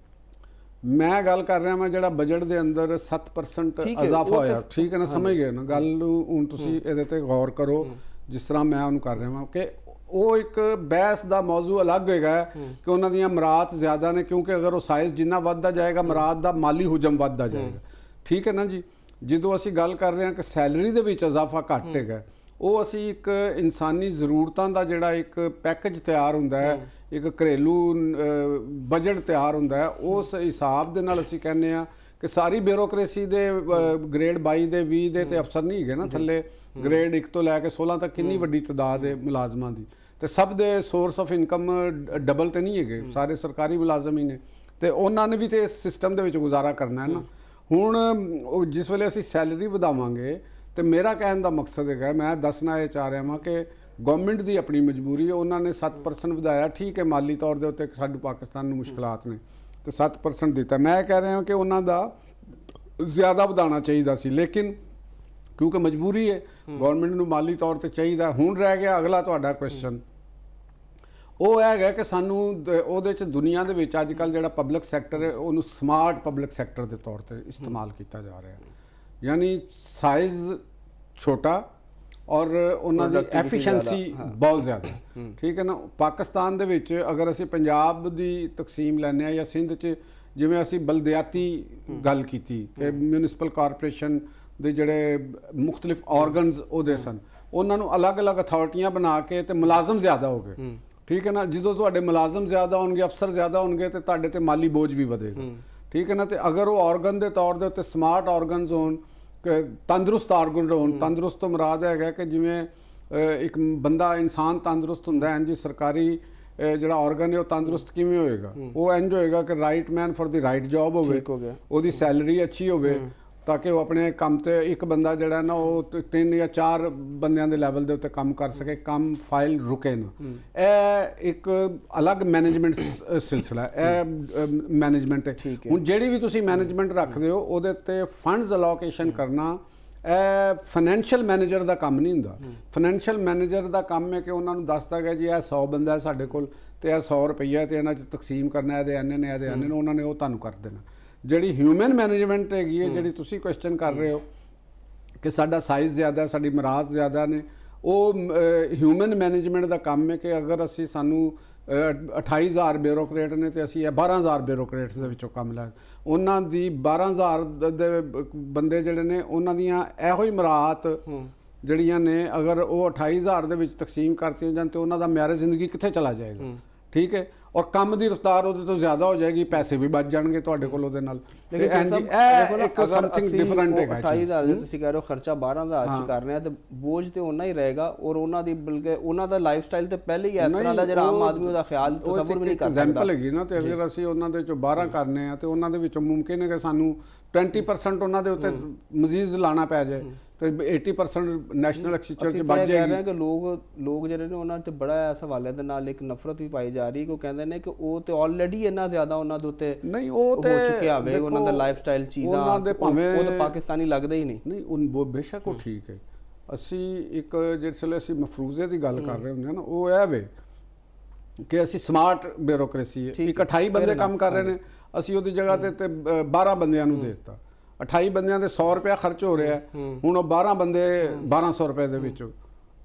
ਮੈਂ ਗੱਲ ਕਰ ਰਿਹਾ ਵਾਂ ਜਿਹੜਾ ਬਜਟ ਦੇ ਅੰਦਰ 7% ਇਜ਼ਾਫਾ ਹੋਇਆ, ਠੀਕ ਹੈ ਨਾ, ਸਮਝ ਗਏ ਨਾ ਗੱਲ ਨੂੰ। ਹੁਣ ਤੁਸੀਂ ਇਹਦੇ ਤੇ ਗੌਰ ਕਰੋ ਜਿਸ ਤਰ੍ਹਾਂ ਮੈਂ ਉਹਨੂੰ ਕਰ ਰਿਹਾ ਵਾਂ ਕਿ ਉਹ ਇੱਕ ਬਹਿਸ ਦਾ ਮੌਜੂ ਅਲੱਗ ਹੋਏਗਾ ਕਿ ਉਹਨਾਂ ਦੀਆਂ ਮੁਰਾਦ ਜ਼ਿਆਦਾ ਨੇ, ਕਿਉਂਕਿ ਅਗਰ ਉਹ ਸਾਈਜ਼ ਜਿੰਨਾ ਵੱਧਦਾ ਜਾਏਗਾ ਮੁਰਾਦ ਦਾ ਮਾਲੀ ਹੁਜਮ ਵੱਧਦਾ ਜਾਏਗਾ, ਠੀਕ ਹੈ ਨਾ ਜੀ। ਜਦੋਂ ਅਸੀਂ ਗੱਲ ਕਰ ਰਹੇ ਹਾਂ ਕਿ ਸੈਲਰੀ ਦੇ ਵਿੱਚ ਇਜ਼ਾਫਾ ਘੱਟ ਹੈਗਾ, ਉਹ ਅਸੀਂ ਇੱਕ ਇਨਸਾਨੀ ਜ਼ਰੂਰਤਾਂ ਦਾ ਜਿਹੜਾ ਇੱਕ ਪੈਕੇਜ ਤਿਆਰ ਹੁੰਦਾ ਹੈ, ਇੱਕ ਘਰੇਲੂ ਬਜਟ ਤਿਆਰ ਹੁੰਦਾ ਹੈ, ਉਸ ਹਿਸਾਬ ਦੇ ਨਾਲ ਅਸੀਂ ਕਹਿੰਦੇ ਆ ਕਿ ਸਾਰੀ ਬਿਊਰੋਕ੍ਰੇਸੀ ਦੇ ਗ੍ਰੇਡ 22 ਦੇ 20 ਦੇ ਤੇ ਅਫਸਰ ਨਹੀਂ ਹੈਗੇ ਨਾ, ਥੱਲੇ ਗ੍ਰੇਡ 1 ਤੋਂ ਲੈ ਕੇ 16 ਤੱਕ ਕਿੰਨੀ ਵੱਡੀ ਤਾਦਾਦ ਹੈ ਮੁਲਾਜ਼ਮਾਂ ਦੀ, ਤੇ ਸਭ ਦੇ ਸੋਰਸ ਆਫ ਇਨਕਮ ਡਬਲ ਤੇ ਨਹੀਂ ਹੈਗੇ, ਸਾਰੇ ਸਰਕਾਰੀ ਮੁਲਾਜ਼ਮ ਹੀ ਨੇ, ਤੇ ਉਹਨਾਂ ਨੇ ਵੀ ਤੇ ਇਸ ਸਿਸਟਮ ਦੇ ਵਿੱਚ ਗੁਜ਼ਾਰਾ ਕਰਨਾ ਹੈ ਨਾ। ਹੁਣ ਜਿਸ ਵੇਲੇ ਅਸੀਂ ਸੈਲਰੀ ਵਧਾਵਾਂਗੇ, ਤੇ ਮੇਰਾ ਕਹਿਣ ਦਾ ਮਕਸਦ ਹੈਗਾ, ਮੈਂ ਦੱਸਣਾ ਇਹ ਚਾਹ ਰਿਹਾ ਹਾਂ ਕਿ ਗਵਰਨਮੈਂਟ ਦੀ ਆਪਣੀ ਮਜਬੂਰੀ ਹੈ, ਉਹਨਾਂ ਨੇ 7% ਵਧਾਇਆ, ਠੀਕ ਹੈ, ਮਾਲੀ ਤੌਰ ਦੇ ਉੱਤੇ ਸਾਡੇ ਪਾਕਿਸਤਾਨ ਨੂੰ ਮੁਸ਼ਕਲਾਤ ਨੇ, ਤੇ 7% ਦਿੱਤਾ। ਮੈਂ ਕਹਿ ਰਿਹਾ ਕਿ ਉਹਨਾਂ ਦਾ ਜ਼ਿਆਦਾ ਵਧਾਉਣਾ ਚਾਹੀਦਾ ਸੀ, ਲੇਕਿਨ ਕਿਉਂਕਿ ਮਜਬੂਰੀ ਹੈ, ਗਵਰਨਮੈਂਟ ਨੂੰ ਮਾਲੀ ਤੌਰ ਤੇ ਚਾਹੀਦਾ। ਹੁਣ ਰਹਿ ਗਿਆ ਅਗਲਾ ਤੁਹਾਡਾ ਕੁਐਸਚਨ, ਉਹ ਹੈਗਾ ਕਿ ਸਾਨੂੰ ਉਹਦੇ 'ਚ ਦੁਨੀਆ ਦੇ ਵਿੱਚ ਅੱਜ ਕੱਲ੍ਹ ਜਿਹੜਾ ਪਬਲਿਕ ਸੈਕਟਰ ਹੈ ਉਹਨੂੰ ਸਮਾਰਟ ਪਬਲਿਕ ਸੈਕਟਰ ਦੇ ਤੌਰ ਤੇ ਇਸਤੇਮਾਲ ਕੀਤਾ ਜਾ ਰਿਹਾ ਹੈ, ਯਾਨੀ ਸਾਈਜ਼ ਛੋਟਾ ਔਰ ਉਹਨਾਂ ਦੀ ਐਫੀਸ਼ੀਐਂਸੀ ਬਹੁਤ ਜ਼ਿਆਦਾ, ਠੀਕ ਹੈ ਨਾ। ਪਾਕਿਸਤਾਨ ਦੇ ਵਿੱਚ ਅਗਰ ਅਸੀਂ ਪੰਜਾਬ ਦੀ ਤਕਸੀਮ ਲੈਂਦੇ ਹਾਂ ਜਾਂ ਸਿੰਧ 'ਚ, ਜਿਵੇਂ ਅਸੀਂ ਬਲਦਿਆਤੀ ਗੱਲ ਕੀਤੀ ਕਿ ਮਿਊਨਿਸਪਲ ਕਾਰਪੋਰੇਸ਼ਨ ਦੇ ਜਿਹੜੇ ਮੁਖਤਲਿਫ ਆਰਗਨਸ ਉਹਦੇ ਸਨ, ਉਹਨਾਂ ਨੂੰ ਅਲੱਗ-ਅਲੱਗ ਅਥਾਰਟੀਆਂ ਬਣਾ ਕੇ ਤੇ ਮੁਲਾਜ਼ਮ ਜ਼ਿਆਦਾ ਹੋ ਗਏ, ਠੀਕ ਹੈ ਨਾ। ਜਦੋਂ ਤੁਹਾਡੇ ਮੁਲਾਜ਼ਮ ਜ਼ਿਆਦਾ ਹੋਣਗੇ, ਅਫਸਰ ਜ਼ਿਆਦਾ ਹੋਣਗੇ, ਤੇ ਤੁਹਾਡੇ ਤੇ ਮਾਲੀ ਬੋਝ ਵੀ ਵਧੇਗਾ, ਠੀਕ ਹੈ ਨਾ। ਤੇ ਅਗਰ ਉਹ ਆਰਗਨ ਦੇ ਤੌਰ ਦੇ ਉੱਤੇ ਸਮਾਰਟ ਆਰਗਨਸ ਹੋਣ, ਤੰਦਰੁਸਤ ਆਰਗਨ ਹੋਣ, ਤੰਦਰੁਸਤ ਤੋਂ ਮੁਰਾਦ ਹੈਗਾ ਕਿ ਜਿਵੇਂ ਇੱਕ ਬੰਦਾ ਇਨਸਾਨ ਤੰਦਰੁਸਤ ਹੁੰਦਾ ਹੈ, ਇੰਝ ਸਰਕਾਰੀ ਜਿਹੜਾ ਆਰਗਨ ਹੈ ਉਹ ਤੰਦਰੁਸਤ ਕਿਵੇਂ ਹੋਏਗਾ, ਉਹ ਇੰਝ ਹੋਏਗਾ ਕਿ right man for the right job ਹੋਵੇ, ਉਹਦੀ ਸੈਲਰੀ ਅੱਛੀ ਹੋਵੇ, ਤਾਂ ਕਿ ਉਹ ਆਪਣੇ ਕੰਮ ਤੇ ਇੱਕ ਬੰਦਾ ਜਿਹੜਾ ਨਾ ਉਹ 3 ਜਾਂ 4 ਬੰਦਿਆਂ ਦੇ ਲੈਵਲ ਦੇ ਉੱਤੇ ਕੰਮ ਕਰ ਸਕੇ, ਕੰਮ ਫਾਈਲ ਰੁਕੇ ਨਾ। ਇਹ ਇੱਕ ਅਲੱਗ ਮੈਨੇਜਮੈਂਟ ਸਿਲਸਿਲਾ, ਇਹ ਮੈਨੇਜਮੈਂਟ ਹੈ। ਹੁਣ ਜਿਹੜੀ ਵੀ ਤੁਸੀਂ ਮੈਨੇਜਮੈਂਟ ਰੱਖਦੇ ਹੋ ਉਹਦੇ ਤੇ ਫੰਡਸ ਅਲੋਕੇਸ਼ਨ ਕਰਨਾ, ਇਹ ਫਾਈਨੈਂਸ਼ੀਅਲ ਮੈਨੇਜਰ ਦਾ ਕੰਮ ਨਹੀਂ ਹੁੰਦਾ। ਫਾਈਨੈਂਸ਼ੀਅਲ ਮੈਨੇਜਰ ਦਾ ਕੰਮ ਹੈ ਕਿ ਉਹਨਾਂ ਨੂੰ ਦੱਸਦਾ ਗਿਆ ਜੀ ਇਹ 100 ਬੰਦਾ ਹੈ ਸਾਡੇ ਕੋਲ, ਤੇ ਇਹ 100 ਰੁਪਈਆ ਤੇ ਇਹਨਾਂ 'ਚ ਤਕਸੀਮ ਕਰਨਾ, ਇਹਦੇ ਇੰਨੇ ਨੇ, ਇਹਦੇ ਇੰਨੇ ਨੇ, ਉਹਨਾਂ ਨੇ ਉਹ ਤੁਹਾਨੂੰ ਕਰ ਦੇਣਾ। ਜਿਹੜੀ ਹਿਊਮਨ ਮੈਨੇਜਮੈਂਟ ਹੈਗੀ ਹੈ, ਜਿਹੜੀ ਤੁਸੀਂ ਕੁਐਸਚਨ ਕਰ ਰਹੇ ਹੋ ਕਿ ਸਾਡਾ ਸਾਈਜ਼ ਜ਼ਿਆਦਾ, ਸਾਡੀ ਮੁਰਾਦ ਜ਼ਿਆਦਾ ਨੇ, ਉਹ ਹਿਊਮਨ ਮੈਨੇਜਮੈਂਟ ਦਾ ਕੰਮ ਹੈ ਕਿ ਅਗਰ ਸਾਨੂੰ 28,000 ਬਿਊਰੋਕਰੇਟ ਨੇ ਤੇ ਅਸੀਂ ਇਹ 12,000 ਬਿਊਰੋਕਰੇਟਸ ਦੇ ਵਿੱਚੋਂ ਕੰਮ ਲੈ, ਉਹਨਾਂ ਦੀ 12,000 ਦੇ ਬੰਦੇ ਜਿਹੜੇ ਨੇ ਉਹਨਾਂ ਦੀਆਂ ਇਹੋ ਹੀ ਮਰਾਹਤ ਜਿਹੜੀਆਂ ਨੇ ਅਗਰ ਉਹ 28,000 ਦੇ ਵਿੱਚ ਤਕਸੀਮ ਕਰਤੀਆਂ ਜਾਣ ਤੇ ਉਹਨਾਂ ਦਾ ਮਿਆਰ ਜ਼ਿੰਦਗੀ ਕਿੱਥੇ ਚਲਾ ਜਾਏਗਾ। ਠੀਕ ਹੈ, ਔਰ ਕੰਮ ਦੀ ਰਫ਼ਤਾਰ ਉਹਦੇ ਤੋਂ ਜ਼ਿਆਦਾ ਹੋ ਜਾਏਗੀ, ਪੈਸੇ ਵੀ ਬਚ ਜਾਣਗੇ ਤੁਹਾਡੇ ਕੋਲ ਉਹਦੇ ਨਾਲ। ਲੇਕਿਨ ਇੱਕ ਸਮਥਿੰਗ ਡਿਫਰੈਂਟ ਹੈਗਾ। 28,000 ਜੇ ਤੁਸੀਂ ਕਹਿ ਰਹੇ ਹੋ ਖਰਚਾ 12,000 ਚ ਕਰ ਰਹੇ ਆ ਤੇ ਬੋਝ ਤੇ ਉਹਨਾਂ ਹੀ ਰਹੇਗਾ, ਔਰ ਉਹਨਾਂ ਦੀ ਬਲਕਿ ਉਹਨਾਂ ਦਾ ਲਾਈਫ ਸਟਾਈਲ ਤੇ ਪਹਿਲੇ ਹੀ ਇਸ ਤਰ੍ਹਾਂ ਦਾ ਜਿਹੜਾ ਆਮ ਆਦਮੀ ਉਹਦਾ ਖਿਆਲ ਤਸੱਵੁਰ ਵੀ ਨਹੀਂ ਕਰ ਸਕਦਾ। ਐਗਜ਼ਾਮਪਲ ਹੈਗੀ ਨਾ, ਤੇ ਅਗਰ ਅਸੀਂ ਉਹਨਾਂ ਦੇ ਚੋਂ 12 ਕਰਨੇ ਆ ਤੇ ਉਹਨਾਂ ਦੇ ਵਿੱਚੋਂ ਮੁਮਕਿਨ ਹੈ ਕਿ ਸਾਨੂੰ 20% ਉਹਨਾਂ ਦੇ ਉੱਤੇ ਮਜ਼ੀਦ ਲਾਣਾ ਪੈ ਜਾਏ ਤੇ 80% ਨੈਸ਼ਨਲ ਐਕਸਚੇਂਜ ਚ ਬਚ ਜਾਏਗੀ। ਕਹਿ ਰਹੇ ਆ ਕਿ ਲੋਕ ਜਿਹੜੇ ਨੇ ਉਹਨਾਂ ਤੇ ਬੜਾ ਇਸ ਹਵਾਲੇ ਦੇ ਨਾਲ ਇੱਕ ਨਫ਼ਰਤ ਵੀ ਪਾਈ ਜਾ ਰਹੀ, ਕਿ ਉਹ ਕਹਿੰਦੇ ਨੇ ਕਿ ਉਹ ਤੇ ਆਲਰੇਡੀ ਇੰਨਾ ਜ਼ਿਆਦਾ ਉਹਨਾਂ ਦੇ ਉੱਤੇ ਨਹੀਂ ਉਹ ਹੋ ਚੁੱਕਿਆ ਹੋਵੇ, ਉਹਨਾਂ ਦਾ ਲਾਈਫ ਸਟਾਈਲ ਚੀਜ਼ਾਂ ਉਹਨਾਂ ਦੇ ਭਾਵੇਂ ਉਹ ਤਾਂ ਪਾਕਿਸਤਾਨੀ ਲੱਗਦਾ ਹੀ ਨਹੀਂ। ਨਹੀਂ ਉਹ ਬੇਸ਼ੱਕ ਉਹ ਠੀਕ ਹੈ। ਅਸੀਂ ਇੱਕ ਜਿਹੜੇ ਅਸੀਂ ਮਫਰੂਜ਼ੇ ਦੀ ਗੱਲ ਕਰ ਰਹੇ ਹੁੰਦੇ ਹਾਂ ਨਾ, ਉਹ ਇਹ ਵੇ ਕਿ ਅਸੀਂ ਸਮਾਰਟ ਬਿਊਰੋਕ੍ਰੇਸੀ ਹੈ। ਇੱਕ 28 ਬੰਦੇ ਕੰਮ ਕਰ ਰਹੇ ਨੇ, ਅਸੀਂ ਉਹਦੀ ਜਗ੍ਹਾ ਤੇ 12 ਬੰਦਿਆਂ ਨੂੰ ਦੇ ਦਿੱਤਾ। 28 ਬੰਦਿਆਂ ਦੇ 100 ਰੁਪਇਆ ਖਰਚ ਹੋ ਰਿਹਾ, ਹੁਣ ਉਹ 12 ਬੰਦੇ 1200 ਰੁਪਏ ਦੇ ਵਿੱਚ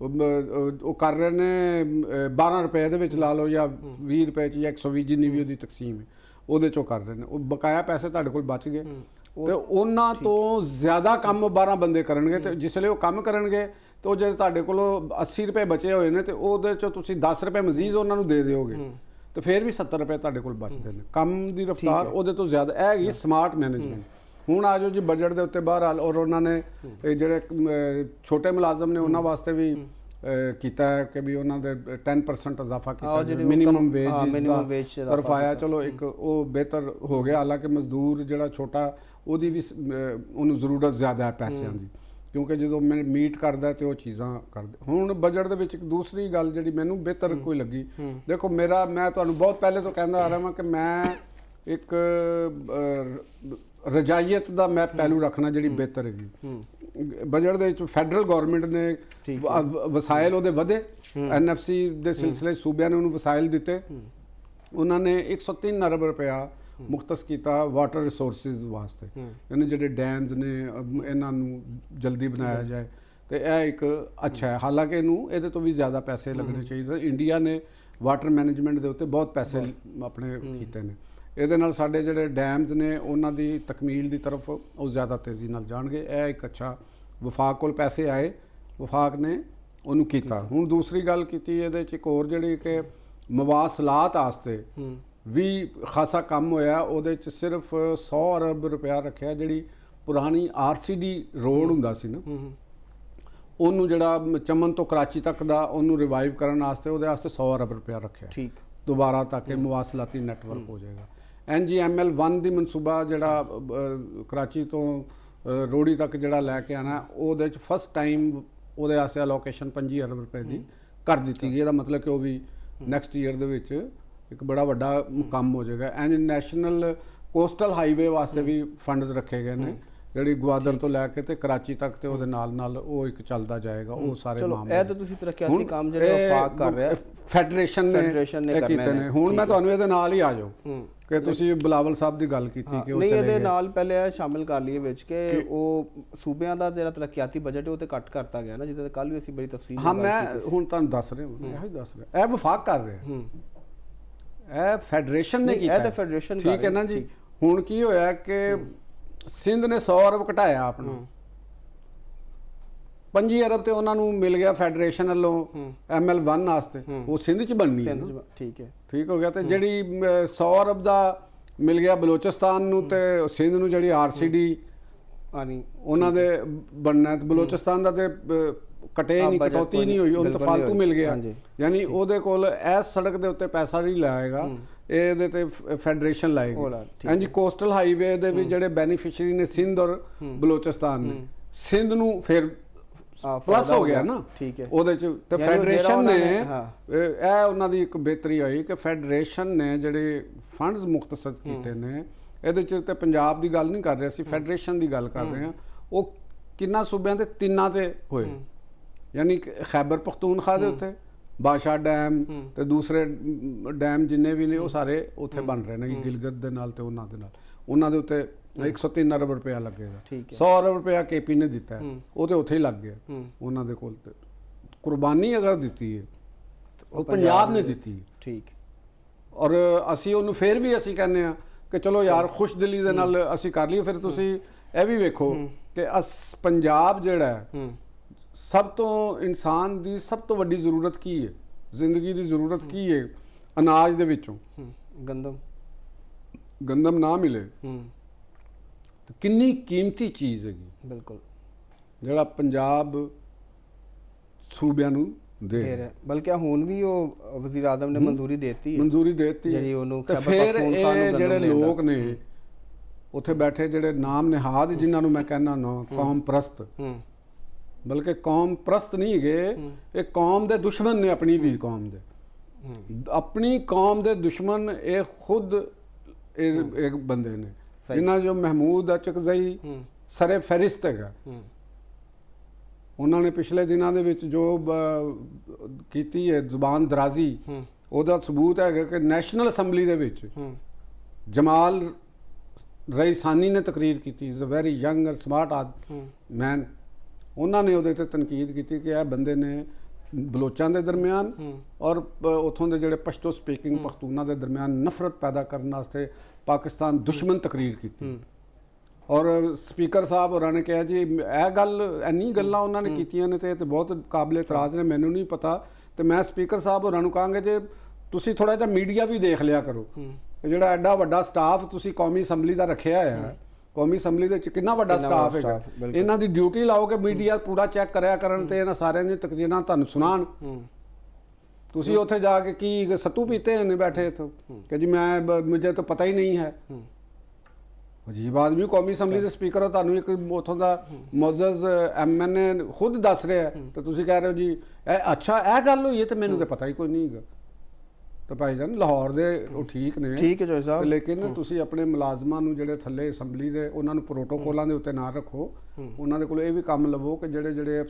ਉਹ ਕਰ ਰਹੇ ਨੇ, 12 ਰੁਪਏ ਦੇ ਵਿੱਚ ਲਾ ਲਓ ਜਾਂ 20 ਰੁਪਏ 'ਚ ਜਾਂ 120 ਜਿੰਨੀ ਵੀ ਉਹਦੀ ਤਕਸੀਮ ਹੈ ਉਹਦੇ 'ਚੋਂ ਕਰ ਰਹੇ ਨੇ। ਉਹ ਬਕਾਇਆ ਪੈਸੇ ਤੁਹਾਡੇ ਕੋਲ ਬਚ ਗਏ ਤੇ ਉਹਨਾਂ ਤੋਂ ਜ਼ਿਆਦਾ ਕੰਮ 12 ਬੰਦੇ ਕਰਨਗੇ ਤੇ ਜਿਸ ਵੇਲੇ ਉਹ ਕੰਮ ਕਰਨਗੇ ਤੇ ਉਹ ਜੇ ਤੁਹਾਡੇ ਕੋਲ 80 ਰੁਪਏ ਬਚੇ ਹੋਏ ਨੇ ਤੇ ਉਹਦੇ 'ਚੋਂ ਤੁਸੀਂ 10 ਰੁਪਏ ਮਜ਼ੀਦ ਉਹਨਾਂ ਨੂੰ ਦੇ ਦਿਓਗੇ ਤੇ ਫਿਰ ਵੀ 70 ਰੁਪਏ ਤੁਹਾਡੇ ਕੋਲ ਬਚਦੇ ਨੇ। ਕੰਮ ਦੀ ਰਫ਼ਤਾਰ ਉਹਦੇ ਤੋਂ ਜ਼ਿਆਦਾ ਇਹ ਹੈਗੀ ਸਮਾਰਟ ਮੈਨੇਜਮੈਂਟ। ਹੁਣ ਆ ਜਾਓ ਜੀ ਬਜਟ ਦੇ ਉੱਤੇ ਬਾਹਰ ਔਰ ਉਹਨਾਂ ਨੇ ਜਿਹੜੇ ਛੋਟੇ ਮੁਲਾਜ਼ਮ ਨੇ ਉਹਨਾਂ ਵਾਸਤੇ ਵੀ ਕੀਤਾ ਹੈ ਕਿ ਵੀ ਉਹਨਾਂ ਦੇ 10% ਇਜ਼ਾਫਾ ਕੀਤਾ, ਮਿਨੀਮਮ ਵੇਜ ਤਰਫਾਇਆ। ਚਲੋ ਇੱਕ ਉਹ ਬਿਹਤਰ ਹੋ ਗਿਆ, ਹਾਲਾਂਕਿ ਮਜ਼ਦੂਰ ਜਿਹੜਾ ਛੋਟਾ ਉਹਦੀ ਵੀ ਉਹਨੂੰ ਜ਼ਰੂਰਤ ਜ਼ਿਆਦਾ ਹੈ ਪੈਸਿਆਂ ਦੀ, ਕਿਉਂਕਿ ਜਦੋਂ ਮੈਂ ਮੀਟ ਕਰਦਾ ਤੇ ਉਹ ਚੀਜ਼ਾਂ ਕਰਦੇ। ਹੁਣ ਬਜਟ ਦੇ ਵਿੱਚ ਇੱਕ ਦੂਸਰੀ ਗੱਲ ਜਿਹੜੀ ਮੈਨੂੰ ਬਿਹਤਰ ਕੋਈ ਲੱਗੀ, ਦੇਖੋ ਮੈਂ ਤੁਹਾਨੂੰ ਬਹੁਤ ਪਹਿਲੇ ਤੋਂ ਕਹਿੰਦਾ ਆ ਰਿਹਾ ਹਾਂ ਕਿ ਮੈਂ ਇੱਕ ਰਜਾਈਅਤ ਦਾ ਮੈਂ ਪਹਿਲੂ ਰੱਖਣਾ ਜਿਹੜੀ ਬਿਹਤਰ ਹੈਗੀ। ਬਜਟ ਦੇ ਵਿੱਚ ਫੈਡਰਲ ਗਵਰਨਮੈਂਟ ਨੇ ਵਸਾਇਲ ਉਹਦੇ ਵਧੇ, NFC ਦੇ ਸਿਲਸਿਲੇ ਸੂਬਿਆਂ ਨੇ ਉਹਨੂੰ ਵਸਾਇਲ ਦਿੱਤੇ। ਉਹਨਾਂ ਨੇ 103 ਅਰਬ ਰੁਪਇਆ ਮੁਖਤਸ ਕੀਤਾ ਵਾਟਰ ਰਿਸੋਰਸਿਸ ਵਾਸਤੇ, ਯਾਨੀ ਜਿਹੜੇ ਡੈਮਸ ਨੇ ਇਹਨਾਂ ਨੂੰ ਜਲਦੀ ਬਣਾਇਆ ਜਾਏ ਤੇ ਇਹ ਇੱਕ ਅੱਛਾ ਹੈ। ਹਾਲਾਂਕਿ ਇਹਦੇ ਤੋਂ ਵੀ ਜ਼ਿਆਦਾ ਪੈਸੇ ਲੱਗਣੇ ਚਾਹੀਦੇ। ਇੰਡੀਆ ਨੇ ਵਾਟਰ ਮੈਨੇਜਮੈਂਟ ਦੇ ਉੱਤੇ ਬਹੁਤ ਪੈਸੇ ਆਪਣੇ ਕੀਤੇ ਨੇ, ਇਹਦੇ ਨਾਲ ਸਾਡੇ ਜਿਹੜੇ ਡੈਮਸ ਨੇ ਉਹਨਾਂ ਦੀ ਤਕਮੀਲ ਦੀ ਤਰਫ ਉਹ ਜ਼ਿਆਦਾ ਤੇਜ਼ੀ ਨਾਲ ਜਾਣਗੇ। ਇਹ ਇੱਕ ਅੱਛਾ, ਵਫਾਕ ਕੋਲ ਪੈਸੇ ਆਏ, ਵਫਾਕ ਨੇ ਉਹਨੂੰ ਕੀਤਾ। ਹੁਣ ਦੂਸਰੀ ਗੱਲ ਕੀਤੀ ਇਹਦੇ 'ਚ ਇੱਕ ਹੋਰ ਜਿਹੜੀ ਕਿ ਮਵਾਸਲਾਤ ਵਾਸਤੇ ਵੀ ਖਾਸਾ ਕੰਮ ਹੋਇਆ। ਉਹਦੇ 'ਚ ਸਿਰਫ 100 ਅਰਬ ਰੁਪਇਆ ਰੱਖਿਆ। ਜਿਹੜੀ ਪੁਰਾਣੀ RCD ਰੋਡ ਹੁੰਦਾ ਸੀ ਨਾ, ਉਹਨੂੰ ਜਿਹੜਾ ਚਮਨ ਤੋਂ ਕਰਾਚੀ ਤੱਕ ਦਾ ਉਹਨੂੰ ਰਿਵਾਈਵ ਕਰਨ ਵਾਸਤੇ ਉਹਦੇ ਵਾਸਤੇ 100 ਅਰਬ ਰੁਪਇਆ ਰੱਖਿਆ ਠੀਕ ਦੁਬਾਰਾ, ਤਾਂ ਕਿ ਮਵਾਸਲਾਤੀ ਨੈਟਵਰਕ ਹੋ ਜਾਏਗਾ। NGML1 ਦੀ ਮਨਸੂਬਾ ਜਿਹੜਾ ਕਰਾਚੀ ਤੋਂ ਰੋੜੀ ਤੱਕ ਜਿਹੜਾ ਲੈ ਕੇ ਆਣਾ, ਉਹਦੇ 'ਚ ਫਸਟ ਟਾਈਮ ਉਹਦੇ ਵਾਸਤੇ ਅਲੋਕੇਸ਼ਨ 25 ਅਰਬ ਰੁਪਏ ਦੀ ਕਰ ਦਿੱਤੀ ਗਈ। ਇਹਦਾ ਮਤਲਬ ਕਿ ਉਹ ਵੀ ਨੈਕਸਟ ਈਅਰ ਦੇ ਵਿੱਚ ਇੱਕ ਬੜਾ ਵੱਡਾ ਕੰਮ ਹੋ ਜਾਏਗਾ। ਨੈਸ਼ਨਲ ਕੋਸਟਲ ਹਾਈਵੇ ਵਾਸਤੇ ਵੀ ਫੰਡਸ ਰੱਖੇ ਗਏ ਨੇ, ਜਿਹੜੀ ਗਵਾਦਰ ਤੋਂ ਲੈ ਕੇ ਤੇ ਕਰਾਚੀ ਤੱਕ ਤੇ ਉਹਦੇ ਨਾਲ ਉਹ ਇੱਕ ਚੱਲਦਾ ਜਾਏਗਾ। ਉਹ ਸਾਰੇ ਮਾਮਲੇ ਇਹ ਤਾਂ ਤੁਸੀਂ ਤਰੱਕੀਆਤੀ ਕੰਮ ਜਿਹੜੇ ਵਫਾਕ ਕਰ ਰਿਹਾ, ਫੈਡਰੇਸ਼ਨ ਨੇ ਕੀਤੇ ਨੇ। ਹੁਣ ਮੈਂ ਤੁਹਾਨੂੰ ਇਹਦੇ ਨਾਲ ਹੀ ਆ ਜਾਓ ਕਿ ਤੁਸੀਂ ਬਿਲਾਵਲ ਸਾਹਿਬ ਦੀ ਗੱਲ ਕੀਤੀ ਕਿ ਉਹ ਨਹੀਂ, ਇਹਦੇ ਨਾਲ ਪਹਿਲੇ ਇਹ ਸ਼ਾਮਿਲ ਕਰ ਲਈਏ ਵਿੱਚ ਕਿ ਉਹ ਸੂਬਿਆਂ ਦਾ ਜਿਹੜਾ ਤਰੱਕੀਆਤੀ ਬਜਟ ਹੈ ਉਹ ਤੇ ਕੱਟ ਕਰਤਾ ਗਿਆ ਨਾ, ਜਿਹਦੇ ਕੱਲ ਵੀ ਅਸੀਂ ਬੜੀ ਤਫਸੀਲ ਨਾਲ ਮੈਂ ਹੁਣ ਤੁਹਾਨੂੰ ਦੱਸ ਰਿਹਾ, ਇਹੋ ਹੀ ਦੱਸ ਰਿਹਾ। ਇਹ ਵਫਾਕ ਕਰ ਰਿਹਾ, ਇਹ ਫੈਡਰੇਸ਼ਨ ਨੇ ਕੀਤਾ, ਇਹ ਤਾਂ ਫੈਡਰੇਸ਼ਨ ਠੀਕ ਹੈ ਨਾ ਜੀ। ਹੁਣ ਕੀ ਹੋਇਆ ਕਿ ਸਿੰਧ ਨੇ 100 ਅਰਬ ਘਟਾਇਆ ਆਪਣਾ, 25 ਅਰਬ ਤੇ ਉਹਨਾਂ ਨੂੰ ਮਿਲ ਗਿਆ ਫੈਡਰੇਸ਼ਨ ਵੱਲੋਂ ML1 ਵਾਸਤੇ, ਉਹ ਸਿੰਧ 'ਚ ਬਣਨੀ ਹੈ। ਠੀਕ ਹੋ ਗਿਆ। ਤੇ ਜਿਹੜੀ 100 ਅਰਬ ਦਾ ਮਿਲ ਗਿਆ ਬਲੋਚਿਸਤਾਨ ਨੂੰ ਤੇ ਸਿੰਧ ਨੂੰ ਜਿਹੜੀ RCD ਆਣੀ ਉਹਨਾਂ ਦੇ ਬਣਨਾ, ਤੇ ਬਲੋਚਿਸਤਾਨ ਦਾ ਤੇ ਕਟੇ ਨਹੀਂ, ਕਟੌਤੀ ਨਹੀਂ ਹੋਈ, ਉਹਨੂੰ ਤਾਂ ਫਾਲਤੂ ਮਿਲ ਗਿਆ। ਯਾਨੀ ਉਹਦੇ ਕੋਲ ਇਸ ਸੜਕ ਦੇ ਉੱਤੇ ਪੈਸਾ ਨਹੀਂ ਲਾਏਗਾ, ਇਹਦੇ ਤੇ ਫੈਡਰੇਸ਼ਨ ਲਾਏਗੀ। ਹਾਂਜੀ, ਕੋਸਟਲ ਹਾਈਵੇ ਦੇ ਵੀ ਜਿਹੜੇ ਬੈਨੀਫੀਸ਼ੀਅਰੀ ਨੇ ਸਿੰਧ ਔਰ ਬਲੋਚਿਸਤਾਨ ਨੇ, ਸਿੰਧ ਨੂੰ ਫਿਰ ਪਲੱਸ ਹੋ ਗਿਆ ਨਾ ਉਹਦੇ 'ਚ। ਤੇ ਫੈਡਰੇਸ਼ਨ ਨੇ ਇਹ ਉਹਨਾਂ ਦੀ ਇੱਕ ਬਿਹਤਰੀ ਹੋਈ ਕਿ ਫੈਡਰੇਸ਼ਨ ਨੇ ਜਿਹੜੇ ਫੰਡਸ ਮੁਖਤਸਰ ਕੀਤੇ ਨੇ, ਇਹਦੇ 'ਚ ਤੇ ਪੰਜਾਬ ਦੀ ਗੱਲ ਨਹੀਂ ਕਰ ਰਹੇ ਅਸੀਂ, ਫੈਡਰੇਸ਼ਨ ਦੀ ਗੱਲ ਕਰ ਰਹੇ ਹਾਂ। ਉਹ ਕਿੰਨਾ ਸੂਬਿਆਂ ਤੇ 3 ਤੇ ਹੋਏ, ਯਾਨੀ ਖੈਬਰ ਪਖਤੂਨਖਵਾ ਦੇ ਉੱਤੇ ਬਾਦਸ਼ਾਹ ਡੈਮ ਤੇ ਦੂਸਰੇ ਡੈਮ ਜਿੰਨੇ ਵੀ ਨੇ ਉਹ ਸਾਰੇ ਉੱਥੇ ਬਣ ਰਹੇ ਨੇ, ਗਿਲਗਿਤ ਦੇ ਨਾਲ ਤੇ ਉਹਨਾਂ ਦੇ ਨਾਲ। ਉਹਨਾਂ ਦੇ ਉੱਤੇ 103 ਅਰਬ ਰੁਪਇਆ ਲੱਗੇਗਾ। 100 ਅਰਬ ਰੁਪਇਆ KP ਨੇ ਦਿੱਤਾ, ਉਹ ਤੇ ਉੱਥੇ ਹੀ ਲੱਗ ਗਿਆ ਉਹਨਾਂ ਦੇ ਕੋਲ। ਕੁਰਬਾਨੀ ਅਗਰ ਦਿੱਤੀ ਹੈ ਉਹ ਪੰਜਾਬ ਨੇ ਦਿੱਤੀ, ਔਰ ਅਸੀਂ ਉਹਨੂੰ ਫਿਰ ਵੀ ਅਸੀਂ ਕਹਿੰਦੇ ਆ ਕਿ ਚਲੋ ਯਾਰ ਖੁਸ਼ ਦਿਲੀ ਦੇ ਨਾਲ ਅਸੀਂ ਕਰ ਲਈਏ। ਫਿਰ ਤੁਸੀਂ ਇਹ ਵੀ ਵੇਖੋ ਕਿ ਪੰਜਾਬ ਜਿਹੜਾ ਹੈ, ਸਭ ਤੋਂ ਇਨਸਾਨ ਦੀ ਸਭ ਤੋਂ ਵੱਡੀ ਜ਼ਰੂਰਤ ਕੀ ਹੈ, ਜ਼ਿੰਦਗੀ ਦੀ ਜ਼ਰੂਰਤ ਕੀ ਹੈ? ਅਨਾਜ ਦੇ ਵਿੱਚੋਂ ਗੰਦਮ ਨਾ ਮਿਲੇ ਤਾਂ ਕਿੰਨੀ ਕੀਮਤੀ ਚੀਜ਼ ਹੈਗੀ। ਬਿਲਕੁਲ, ਜਿਹੜਾ ਪੰਜਾਬ ਸੂਬਿਆਂ ਨੂੰ ਦੇ ਰਿਹਾ। ਬਲਕਿ ਹੁਣ ਵੀ ਉਹ ਵਜ਼ੀਰ ਆਜ਼ਮ ਨੇ ਮਨਜ਼ੂਰੀ ਦਿੱਤੀ ਜਿਹੜੀ ਉਹਨੂੰ ਤੇ ਫਿਰ ਇਹ ਜਿਹੜੇ ਲੋਕ ਨੇ ਉੱਥੇ ਬੈਠੇ ਜਿਹੜੇ ਨਾਮ ਨਿਹਾਦ ਜਿਨ੍ਹਾਂ ਨੂੰ ਮੈਂ ਕਹਿੰਦਾ ਨਾ ਕੌਮ ਪ੍ਰਸਤ, ਬਲਕਿ ਕੌਮ ਪ੍ਰਸਤ ਨਹੀਂ ਹੈਗੇ, ਇਹ ਕੌਮ ਦੇ ਦੁਸ਼ਮਣ ਨੇ। ਆਪਣੀ ਵੀ ਕੌਮ ਦੇ, ਆਪਣੀ ਕੌਮ ਦੇ ਦੁਸ਼ਮਣ ਇਹ ਖੁਦ ਇੱਕ ਬੰਦੇ ਨੇ ਜਿਨ੍ਹਾਂ ਜੋ ਮਹਿਮੂਦ ਅਚਕਜ਼ਈ ਸਰੇ ਫਹਿਰਿਸਤ ਹੈਗਾ। ਉਹਨਾਂ ਨੇ ਪਿਛਲੇ ਦਿਨਾਂ ਦੇ ਵਿੱਚ ਜੋ ਕੀਤੀ ਹੈ ਜ਼ੁਬਾਨ ਦਰਾਜ਼ੀ, ਉਹਦਾ ਸਬੂਤ ਹੈਗਾ ਕਿ ਨੈਸ਼ਨਲ ਅਸੈਂਬਲੀ ਦੇ ਵਿੱਚ ਜਮਾਲ ਰਈਸਾਨੀ ਨੇ ਤਕਰੀਰ ਕੀਤੀ, is a very young and smart man. ਉਹਨਾਂ ਨੇ ਉਹਦੇ 'ਤੇ ਤਨਕੀਦ ਕੀਤੀ ਕਿ ਇਹ ਬੰਦੇ ਨੇ ਬਲੋਚਾਂ ਦੇ ਦਰਮਿਆਨ ਔਰ ਉੱਥੋਂ ਦੇ ਜਿਹੜੇ ਪਸ਼ਤੋ ਸਪੀਕਿੰਗ ਪਖਤੂਨਾਂ ਦੇ ਦਰਮਿਆਨ ਨਫ਼ਰਤ ਪੈਦਾ ਕਰਨ ਵਾਸਤੇ ਪਾਕਿਸਤਾਨ ਦੁਸ਼ਮਣ ਤਕਰੀਰ ਕੀਤੀ। ਔਰ ਸਪੀਕਰ ਸਾਹਿਬ ਹੋਰਾਂ ਨੇ ਕਿਹਾ ਜੀ ਇਹ ਗੱਲ ਇੰਨੀ ਗੱਲਾਂ ਉਹਨਾਂ ਨੇ ਕੀਤੀਆਂ ਨੇ ਤੇ ਬਹੁਤ ਕਾਬਲੇ ਇਤਰਾਜ਼ ਨੇ, ਮੈਨੂੰ ਨਹੀਂ ਪਤਾ। ਤੇ ਮੈਂ ਸਪੀਕਰ ਸਾਹਿਬ ਹੋਰਾਂ ਨੂੰ ਕਹਾਂਗਾ ਜੇ ਤੁਸੀਂ ਥੋੜਾ ਜਿਹਾ ਮੀਡੀਆ ਵੀ ਦੇਖ ਲਿਆ ਕਰੋ, ਜਿਹੜਾ ਐਡਾ ਵੱਡਾ ਸਟਾਫ ਤੁਸੀਂ ਕੌਮੀ ਅਸੈਂਬਲੀ ਦਾ ਰੱਖਿਆ ਹੋਇਆ, ਕੌਮੀ ਅਸੈਂਬਲੀ ਦੇ ਵਿੱਚ ਕਿੰਨਾ ਵੱਡਾ ਸਟਾਫ ਹੈਗਾ, ਇਹਨਾਂ ਦੀ ਡਿਊਟੀ ਲਾਓ ਕਿ ਮੀਡੀਆ ਪੂਰਾ ਚੈੱਕ ਕਰਿਆ ਕਰਨ ਤੇ ਇਹਨਾਂ ਸਾਰਿਆਂ ਦੀਆਂ ਤਕਰੀਰਾਂ ਤੁਹਾਨੂੰ ਸੁਣਾਉਣ। ਤੁਸੀਂ ਉੱਥੇ ਜਾ ਕੇ ਕੀ ਸੱਤੂ ਪੀਤੇ ਨੇ ਬੈਠੇ ਇੱਥੋਂ ਕਿ ਜੀ ਮੁਝੇ ਤਾਂ ਪਤਾ ਹੀ ਨਹੀਂ ਹੈ। ਅਜੀਬ ਆਦਮੀ ਕੌਮੀ ਅਸੈਂਬਲੀ ਦੇ ਸਪੀਕਰ ਹੋ, ਤੁਹਾਨੂੰ ਇੱਕ ਉੱਥੋਂ ਦਾ ਮੁਅੱਜ਼ਜ਼ MNA ਖੁਦ ਦੱਸ ਰਿਹਾ ਤੇ ਤੁਸੀਂ ਕਹਿ ਰਹੇ ਹੋ ਜੀ ਇਹ ਅੱਛਾ ਇਹ ਗੱਲ ਹੋਈ ਹੈ ਤੇ ਮੈਨੂੰ ਤਾਂ ਪਤਾ ਹੀ ਕੋਈ ਨਹੀਂ ਹੈਗਾ। ਤਾਂ ਭਾਈ ਜਾਨ ਲਾਹੌਰ ਦੇ ਉਹ ਠੀਕ ਨੇ, ਠੀਕ ਹੈ ਜੋਈ ਸਾਹਿਬ, ਲੇਕਿਨ ਤੁਸੀਂ ਆਪਣੇ ਮੁਲਾਜ਼ਮਾਂ ਨੂੰ ਜਿਹੜੇ ਥੱਲੇ ਅਸੈਂਬਲੀ ਦੇ ਉਹਨਾਂ ਨੂੰ ਪ੍ਰੋਟੋਕੋਲਾਂ ਦੇ ਉੱਤੇ ਨਾ ਰੱਖੋ। ਉਹਨਾਂ ਦੇ ਕੋਲ ਇਹ ਵੀ ਕੰਮ ਲਵੋ ਕਿ ਜਿਹੜੇ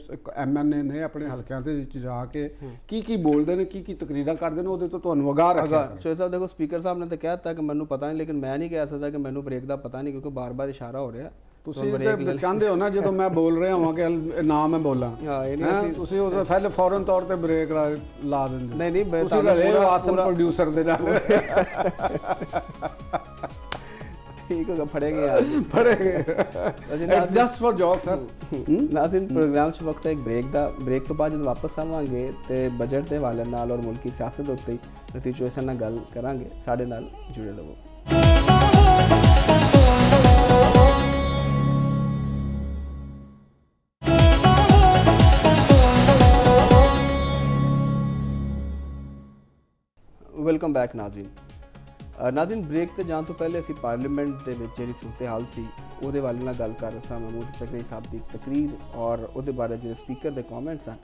MNA ਨੇ ਆਪਣੇ ਹਲਕਿਆਂ ਦੇ ਵਿੱਚ ਜਾ ਕੇ ਕੀ ਬੋਲਦੇ ਨੇ, ਕੀ ਤਕਰੀਰਾਂ ਕਰਦੇ ਨੇ, ਉਹਦੇ ਤੋਂ ਤੁਹਾਨੂੰ ਅਗਾਹ ਰੱਖਿਆ। ਜੋਈ ਸਾਹਿਬ ਦੇਖੋ, ਸਪੀਕਰ ਸਾਹਿਬ ਨੇ ਤਾਂ ਕਹਿ ਦਿੱਤਾ ਕਿ ਮੈਨੂੰ ਪਤਾ ਨਹੀਂ, ਲੇਕਿਨ ਮੈਂ ਨਹੀਂ ਕਹਿ ਸਕਦਾ ਕਿ ਮੈਨੂੰ ਬ੍ਰੇਕ ਦਾ ਪਤਾ ਨਹੀਂ, ਕਿਉਂਕਿ ਬਾਰ-ਬਾਰ ਇਸ਼ਾਰਾ ਹੋ ਰਿਹਾ। ਤੁਸੀਂ ਚਾਹੁੰਦੇ ਹੋ ਨਾ ਜਦੋਂ ਮੈਂ ਬੋਲ ਰਿਹਾ ਹਾਂ ਕਿ ਨਾ ਮੈਂ ਬੋਲਾਂ, ਤੁਸੀਂ ਉਸ ਪਹਿਲੇ ਫੌਰਨ ਤੌਰ ਤੇ ਬ੍ਰੇਕ ਲਾ ਦਿੰਦੇ। ਨਹੀਂ ਤੁਸੀਂ ਰਹੇ ਹੋ ਆਸਮ ਪ੍ਰੋਡਿਊਸਰ ਦੇ ਨਾਲ। ਠੀਕ ਹੋਗਾ, ਫੜੇਗੇ ਯਾਰ, ਫੜੇਗੇ। It's just for joke sir. ਨਾਜ਼ਰੀਨ, ਪ੍ਰੋਗਰਾਮ 'ਚ ਵਕਤ ਹੈ ਇੱਕ ਬ੍ਰੇਕ ਤੋਂ ਬਾਅਦ ਜਦੋਂ ਵਾਪਸ ਆਵਾਂਗੇ ਤੇ ਬਜਟ ਦੇ ਹਵਾਲੇ ਨਾਲ ਔਰ ਮੁਲਕੀ ਸਿਆਸਤ ਉੱਤੇ ਲਤੀਫ ਚੋਹਸਨ ਨਾਲ ਗੱਲ ਕਰਾਂਗੇ। ਸਾਡੇ ਨਾਲ ਜੁੜੇ ਰਹੋ। Welcome back Nazreen. ਬ੍ਰੇਕ ਤੇ ਜਾਣ ਤੋਂ ਪਹਿਲੇ ਅਸੀਂ ਪਾਰਲੀਮੈਂਟ ਦੇ ਵਿੱਚ ਜਿਹੜੀ ਸੂਰਤ ਹਾਲ ਸੀ ਉਹਦੇ ਬਾਰੇ ਨਾਲ ਗੱਲ ਕਰ ਰਹੇ ਸਾਂ। ਮਹਿਮੂਦ ਅਚਕਜ਼ਈ ਸਾਹਿਬ ਦੀ ਤਕਰੀਰ ਔਰ ਉਹਦੇ ਬਾਰੇ ਜਿਹੜੇ ਸਪੀਕਰ ਦੇ ਕਮੈਂਟਸ ਹਨ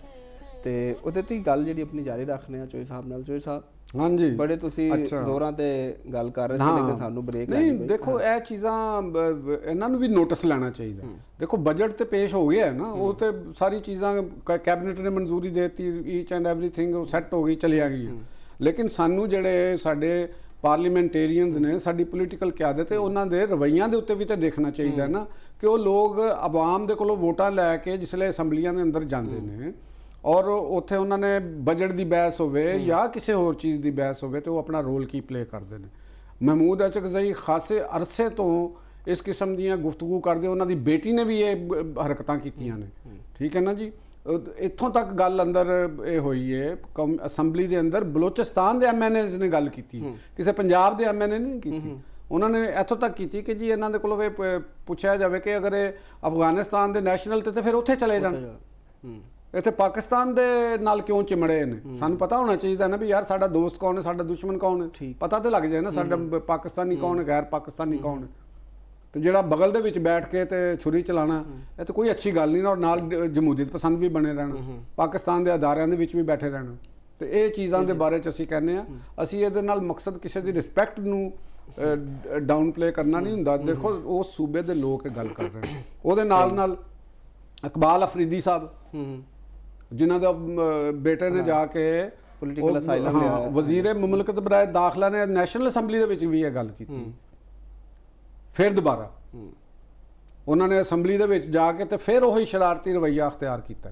ਤੇ ਉਹਦੇ ਤੇ ਗੱਲ ਜਿਹੜੀ ਆਪਣੀ ਜਾਰੀ ਰੱਖਦੇ ਆ ਚੋਈ ਸਾਹਿਬ ਨਾਲ। ਚੋਈ ਸਾਹਿਬ, ਹਾਂਜੀ, ਬੜੇ ਤੁਸੀਂ ਜ਼ੋਰਾਂ ਤੇ ਗੱਲ ਕਰ ਰਹੇ ਸੀ, ਲੇਕਿਨ ਸਾਨੂੰ ਬ੍ਰੇਕ ਨਹੀਂ। ਦੇਖੋ ਇਹ ਚੀਜ਼ਾਂ ਇਹਨਾਂ ਨੂੰ ਵੀ ਨੋਟਿਸ ਲੈਣਾ ਚਾਹੀਦਾ। ਦੇਖੋ ਬਜਟ ਤੇ ਪੇਸ਼ ਹੋ ਗਿਆ ਹੈ ਨਾ, ਉਹ ਤੇ ਸਾਰੀ ਚੀਜ਼ਾਂ ਕੈਬਨਿਟ ਨੇ ਮਨਜ਼ੂਰੀ ਦੇ ਦਿੱਤੀ, ਈਚ ਐਂਡ ਐਵਰੀਥਿੰਗ ਉਹ ਸੈੱਟ ਹੋ ਗਈ, ਚਲੀਆਂ ਗਈਆਂ। ਲੇਕਿਨ ਸਾਨੂੰ ਜਿਹੜੇ ਸਾਡੇ ਪਾਰਲੀਮੈਂਟੇਰੀਅਨਸ ਨੇ, ਸਾਡੀ ਪੋਲੀਟੀਕਲ ਕਿਆਦਤ ਹੈ, ਉਹਨਾਂ ਦੇ ਰਵੱਈਆਂ ਦੇ ਉੱਤੇ ਵੀ ਤਾਂ ਦੇਖਣਾ ਚਾਹੀਦਾ ਨਾ ਕਿ ਉਹ ਲੋਕ ਆਵਾਮ ਦੇ ਕੋਲੋਂ ਵੋਟਾਂ ਲੈ ਕੇ ਜਿਸਲੇ ਅਸੈਂਬਲੀਆਂ ਦੇ ਅੰਦਰ ਜਾਂਦੇ ਨੇ ਔਰ ਉੱਥੇ ਉਹਨਾਂ ਨੇ ਬਜਟ ਦੀ ਬਹਿਸ ਹੋਵੇ ਜਾਂ ਕਿਸੇ ਹੋਰ ਚੀਜ਼ ਦੀ ਬਹਿਸ ਹੋਵੇ ਤੇ ਉਹ ਆਪਣਾ ਰੋਲ ਕੀ ਪਲੇ ਕਰਦੇ ਨੇ। ਮਹਿਮੂਦ ਅਚਕਜ਼ਈ ਖਾਸੇ ਅਰਸੇ ਤੋਂ ਇਸ ਕਿਸਮ ਦੀਆਂ ਗੁਫ਼ਤਗੂ ਕਰਦੇ, ਉਹਨਾਂ ਦੀ ਬੇਟੀ ਨੇ ਵੀ ਇਹ ਹਰਕਤਾਂ ਕੀਤੀਆਂ ਨੇ। ਠੀਕ ਹੈ ਨਾ ਜੀ। ਇੱਥੋਂ ਤੱਕ ਗੱਲ ਅੰਦਰ ਇਹ ਹੋਈ ਹੈ ਅਸੈਂਬਲੀ ਦੇ ਅੰਦਰ ਬਲੋਚਿਸਤਾਨ ਦੇ MNAs ਨੇ ਗੱਲ ਕੀਤੀ, ਕਿਸੇ ਪੰਜਾਬ ਦੇ MNA ਨੇ ਨਹੀਂ ਕੀਤੀ। ਉਹਨਾਂ ਨੇ ਇੱਥੋਂ ਤੱਕ ਕੀਤੀ ਕਿ ਜੀ ਇਹਨਾਂ ਦੇ ਕੋਲੋਂ ਪੁੱਛਿਆ ਜਾਵੇ ਕਿ ਅਗਰ ਇਹ ਅਫਗਾਨਿਸਤਾਨ ਦੇ ਨੈਸ਼ਨਲ ਤੇ ਫਿਰ ਉੱਥੇ ਚਲੇ ਜਾਣ, ਇੱਥੇ ਪਾਕਿਸਤਾਨ ਦੇ ਨਾਲ ਕਿਉਂ ਚਿਮੜੇ ਨੇ। ਸਾਨੂੰ ਪਤਾ ਹੋਣਾ ਚਾਹੀਦਾ ਨਾ ਵੀ ਯਾਰ ਸਾਡਾ ਦੋਸਤ ਕੌਣ ਹੈ, ਸਾਡਾ ਦੁਸ਼ਮਣ ਕੌਣ ਹੈ, ਪਤਾ ਤੇ ਲੱਗ ਜਾਏ ਨਾ ਸਾਡਾ ਪਾਕਿਸਤਾਨੀ ਕੌਣ ਹੈ, ਗੈਰ ਪਾਕਿਸਤਾਨੀ ਕੌਣ ਹੈ। ਤੇ ਜਿਹੜਾ ਬਗਲ ਦੇ ਵਿੱਚ ਬੈਠ ਕੇ ਤੇ ਛੁਰੀ ਚਲਾਣਾ ਇਹ ਤਾਂ ਕੋਈ ਅੱਛੀ ਗੱਲ ਨਹੀਂ ਨਾ। ਔਰ ਨਾਲ ਜਮਹੂਰੀਅਤ ਪਸੰਦ ਵੀ ਬਣੇ ਰਹਿਣਾ, ਪਾਕਿਸਤਾਨ ਦੇ ਅਦਾਰਿਆਂ ਦੇ ਵਿੱਚ ਵੀ ਬੈਠੇ ਰਹਿਣਾ। ਤੇ ਇਹ ਚੀਜ਼ਾਂ ਦੇ ਬਾਰੇ 'ਚ ਅਸੀਂ ਕਹਿੰਦੇ ਹਾਂ, ਅਸੀਂ ਇਹਦੇ ਨਾਲ ਮਕਸਦ ਕਿਸੇ ਦੀ ਰਿਸਪੈਕਟ ਨੂੰ ਡਾਊਨ ਪਲੇ ਕਰਨਾ ਨਹੀਂ ਹੁੰਦਾ। ਦੇਖੋ ਉਸ ਸੂਬੇ ਦੇ ਲੋਕ ਗੱਲ ਕਰ ਰਹੇ ਨੇ। ਉਹਦੇ ਨਾਲ ਇਕਬਾਲ ਅਫਰੀਦੀ ਸਾਹਿਬ ਜਿਨ੍ਹਾਂ ਦਾ ਬੇਟੇ ਨੇ ਜਾ ਕੇ ਪੋਲੀਟੀਕਲ ਅਸਾਈਲਮ ਲਿਆ, ਵਜ਼ੀਰ ਮੁਮਲਕਤ ਬਰਾਏ ਦਾਖਲਾ ਨੇ ਨੈਸ਼ਨਲ ਅਸੈਂਬਲੀ ਦੇ ਵਿੱਚ ਵੀ ਇਹ ਗੱਲ ਕੀਤੀ। ਫਿਰ ਦੁਬਾਰਾ ਉਹਨਾਂ ਨੇ ਅਸੈਂਬਲੀ ਦੇ ਵਿੱਚ ਜਾ ਕੇ ਤੇ ਫਿਰ ਉਹੀ ਸ਼ਰਾਰਤੀ ਰਵੱਈਆ ਅਖਤਿਆਰ ਕੀਤਾ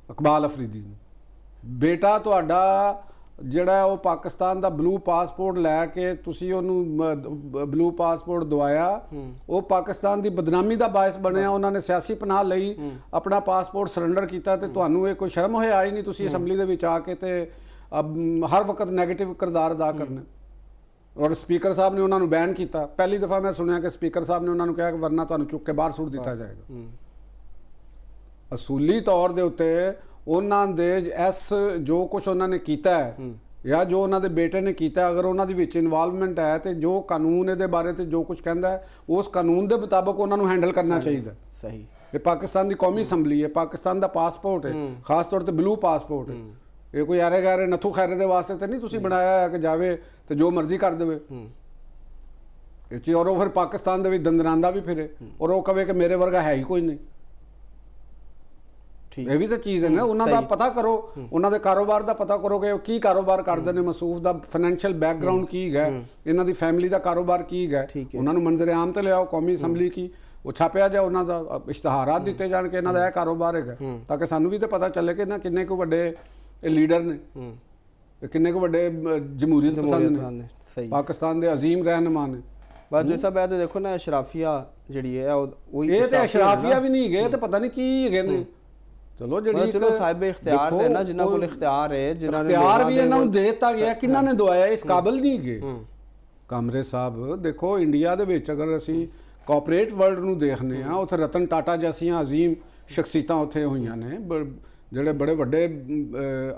ਇਕਬਾਲ ਅਫਰੀਦੀ ਨੂੰ। ਬੇਟਾ ਤੁਹਾਡਾ ਜਿਹੜਾ ਉਹ ਪਾਕਿਸਤਾਨ ਦਾ ਬਲੂ ਪਾਸਪੋਰਟ ਲੈ ਕੇ ਤੁਸੀਂ ਉਹਨੂੰ ਬਲੂ ਪਾਸਪੋਰਟ ਦਵਾਇਆ, ਉਹ ਪਾਕਿਸਤਾਨ ਦੀ ਬਦਨਾਮੀ ਦਾ ਬਾਇਸ ਬਣਿਆ। ਉਹਨਾਂ ਨੇ ਸਿਆਸੀ ਪਨਾਹ ਲਈ ਆਪਣਾ ਪਾਸਪੋਰਟ ਸਰੈਂਡਰ ਕੀਤਾ, ਤੇ ਤੁਹਾਨੂੰ ਇਹ ਕੋਈ ਸ਼ਰਮ ਹੋਇਆ ਹੀ ਨਹੀਂ ਤੁਸੀਂ ਅਸੈਂਬਲੀ ਦੇ ਵਿੱਚ ਆ ਕੇ ਤੇ ਹਰ ਵਕਤ ਨੈਗੇਟਿਵ ਕਿਰਦਾਰ ਅਦਾ ਕਰਨਾ। ਔਰ ਸਪੀਕਰ ਸਾਹਿਬ ਨੇ ਉਹਨਾਂ ਨੂੰ ਬੈਨ ਕੀਤਾ। ਪਹਿਲੀ ਦਫਾ ਮੈਂ ਸੁਣਿਆ ਕਿ ਸਪੀਕਰ ਸਾਹਿਬ ਨੇ ਉਹਨਾਂ ਨੂੰ ਕਿਹਾ ਕਿ ਵਰਨਾ ਤੁਹਾਨੂੰ ਚੁੱਕ ਕੇ ਬਾਹਰ ਸੁੱਟ ਦਿੱਤਾ ਜਾਏਗਾ। ਅਸੂਲੀ ਤੌਰ ਦੇ ਉੱਤੇ ਉਹਨਾਂ ਦੇ ਜੋ ਕੁਝ ਉਹਨਾਂ ਨੇ ਕੀਤਾ ਹੈ ਜਾਂ ਜੋ ਉਹਨਾਂ ਦੇ ਬੇਟੇ ਨੇ ਕੀਤਾ, ਅਗਰ ਉਹਨਾਂ ਦੇ ਵਿੱਚ ਇਨਵੋਲਵਮੈਂਟ ਹੈ ਤੇ ਜੋ ਕਾਨੂੰਨ ਇਹਦੇ ਬਾਰੇ ਤੇ ਜੋ ਕੁਝ ਕਹਿੰਦਾ ਹੈ ਉਸ ਕਾਨੂੰਨ ਦੇ ਮੁਤਾਬਕ ਉਹਨਾਂ ਨੂੰ ਹੈਂਡਲ ਕਰਨਾ ਚਾਹੀਦਾ। ਸਹੀ। ਇਹ ਪਾਕਿਸਤਾਨ ਦੀ ਕੌਮੀ ਅਸੈਂਬਲੀ ਹੈ, ਪਾਕਿਸਤਾਨ ਦਾ ਪਾਸਪੋਰਟ ਹੈ, ਖਾਸ ਤੌਰ ਤੇ ਬਲੂ ਪਾਸਪੋਰਟ ਹੈ। ਇਹ ਕੋਈ ਆਰੇ ਗਾਰੇ ਨੱਥੂ ਖੈਰੇ ਦੇ ਵਾਸਤੇ ਤੇ ਨਹੀਂ ਤੁਸੀਂ ਬਣਾਇਆ ਹੈ ਕਿ ਜਾਵੇ ਤੇ ਜੋ ਮਰਜ਼ੀ ਕਰ ਦੇਵੇ ਇਹ ਚੀਜ਼। ਔਰ ਉਹ ਫਿਰ ਪਾਕਿਸਤਾਨ ਦੇ ਵਿੱਚ ਦੰਦਰਾਂਦਾ ਵੀ ਫਿਰੇ ਔਰ ਉਹ ਕਵੇ ਕਿ ਮੇਰੇ ਵਰਗਾ ਹੈ ਹੀ ਕੋਈ ਨਹੀਂ। ਇਹ ਵੀ ਤਾਂ ਚੀਜ਼ ਹੈ ਨਾ, ਉਹਨਾਂ ਦਾ ਪਤਾ ਕਰੋ, ਉਹਨਾਂ ਦੇ ਕਾਰੋਬਾਰ ਦਾ ਪਤਾ ਕਰੋ ਕਿ ਕੀ ਕਾਰੋਬਾਰ ਕਰਦੇ ਨੇ, ਮਸੂਫ ਦਾ ਫਾਈਨੈਂਸ਼ੀਅਲ ਬੈਕਗ੍ਰਾਉਂਡ ਕੀ ਹੈ, ਇਹਨਾਂ ਦੀ ਫੈਮਿਲੀ ਦਾ ਕਾਰੋਬਾਰ ਕੀ ਹੈ, ਉਹਨਾਂ ਨੂੰ ਮੰਜ਼ਰ ਆਮ ਤੇ ਲਿਆਓ। ਕੌਮੀ ਅਸੈਂਬਲੀ ਕੀ ਉਹ ਛਾਪਿਆ ਜਾ, ਉਹਨਾਂ ਦਾ ਇਸ਼ਤਿਹਾਰਾਤ ਦਿੱਤੇ ਜਾਣ ਕਿ ਇਹਨਾਂ ਦਾ ਇਹ ਕਾਰੋਬਾਰ ਹੈਗਾ, ਤਾਂ ਕਿ ਸਾਨੂੰ ਵੀ ਤਾਂ ਪਤਾ ਚੱਲੇ ਕਿ ਨਾ ਕਿੰਨੇ ਕੁ ਵੱਡੇ ਇਹ ਲੀਡਰ ਨੇ, ਕਿੰਨੇ ਕੁ ਵੱਡੇ ਜਮਹੂਰੀਅਤ ਪਸੰਦ ਨੇ, ਸਹੀ ਪਾਕਿਸਤਾਨ ਦੇ ਅਜ਼ੀਮ ਰਹਿਨੁਮਾ ਨੇ। ਬਸ ਜੋ ਸਭ ਇਹ ਤੇ ਦੇਖੋ ਨਾ, ਅਸ਼ਰਾਫੀਆ ਜਿਹੜੀ ਹੈ ਉਹ ਇਹ ਤੇ ਅਸ਼ਰਾਫੀਆ ਵੀ ਨਹੀਂ ਹੈਗੇ, ਤੇ ਪਤਾ ਨਹੀਂ ਕੀ ਹੈਗੇ ਨੇ। ਚਲੋ ਜਿਹੜੀ ਚਲੋ ਸਾਹਿਬ ਇਖਤਿਆਰ ਦੇ ਨਾ, ਜਿਨ੍ਹਾਂ ਕੋਲ ਇਖਤਿਆਰ ਹੈ, ਜਿਨ੍ਹਾਂ ਨੇ ਇਖਤਿਆਰ ਵੀ ਇਹਨਾਂ ਨੂੰ ਦੇ ਦਿੱਤਾ ਗਿਆ, ਕਿਹਨਾਂ ਨੇ ਦਵਾਇਆ, ਇਸ ਕਾਬਿਲ ਨਹੀਂ ਹੈਗੇ। ਕਾਮਰੇ ਸਾਹਿਬ ਦੇਖੋ, ਇੰਡੀਆ ਦੇ ਵਿੱਚ ਅਗਰ ਅਸੀਂ ਕਾਰਪੋਰੇਟ ਵਰਲਡ ਨੂੰ ਦੇਖਦੇ ਹਾਂ, ਉੱਥੇ ਰਤਨ ਟਾਟਾ ਜੈਸੀਆਂ ਅਜ਼ੀਮ ਸ਼ਖਸੀਅਤਾਂ ਉੱਥੇ ਹੋਈਆਂ ਨੇ, ਜਿਹੜੇ ਬੜੇ ਵੱਡੇ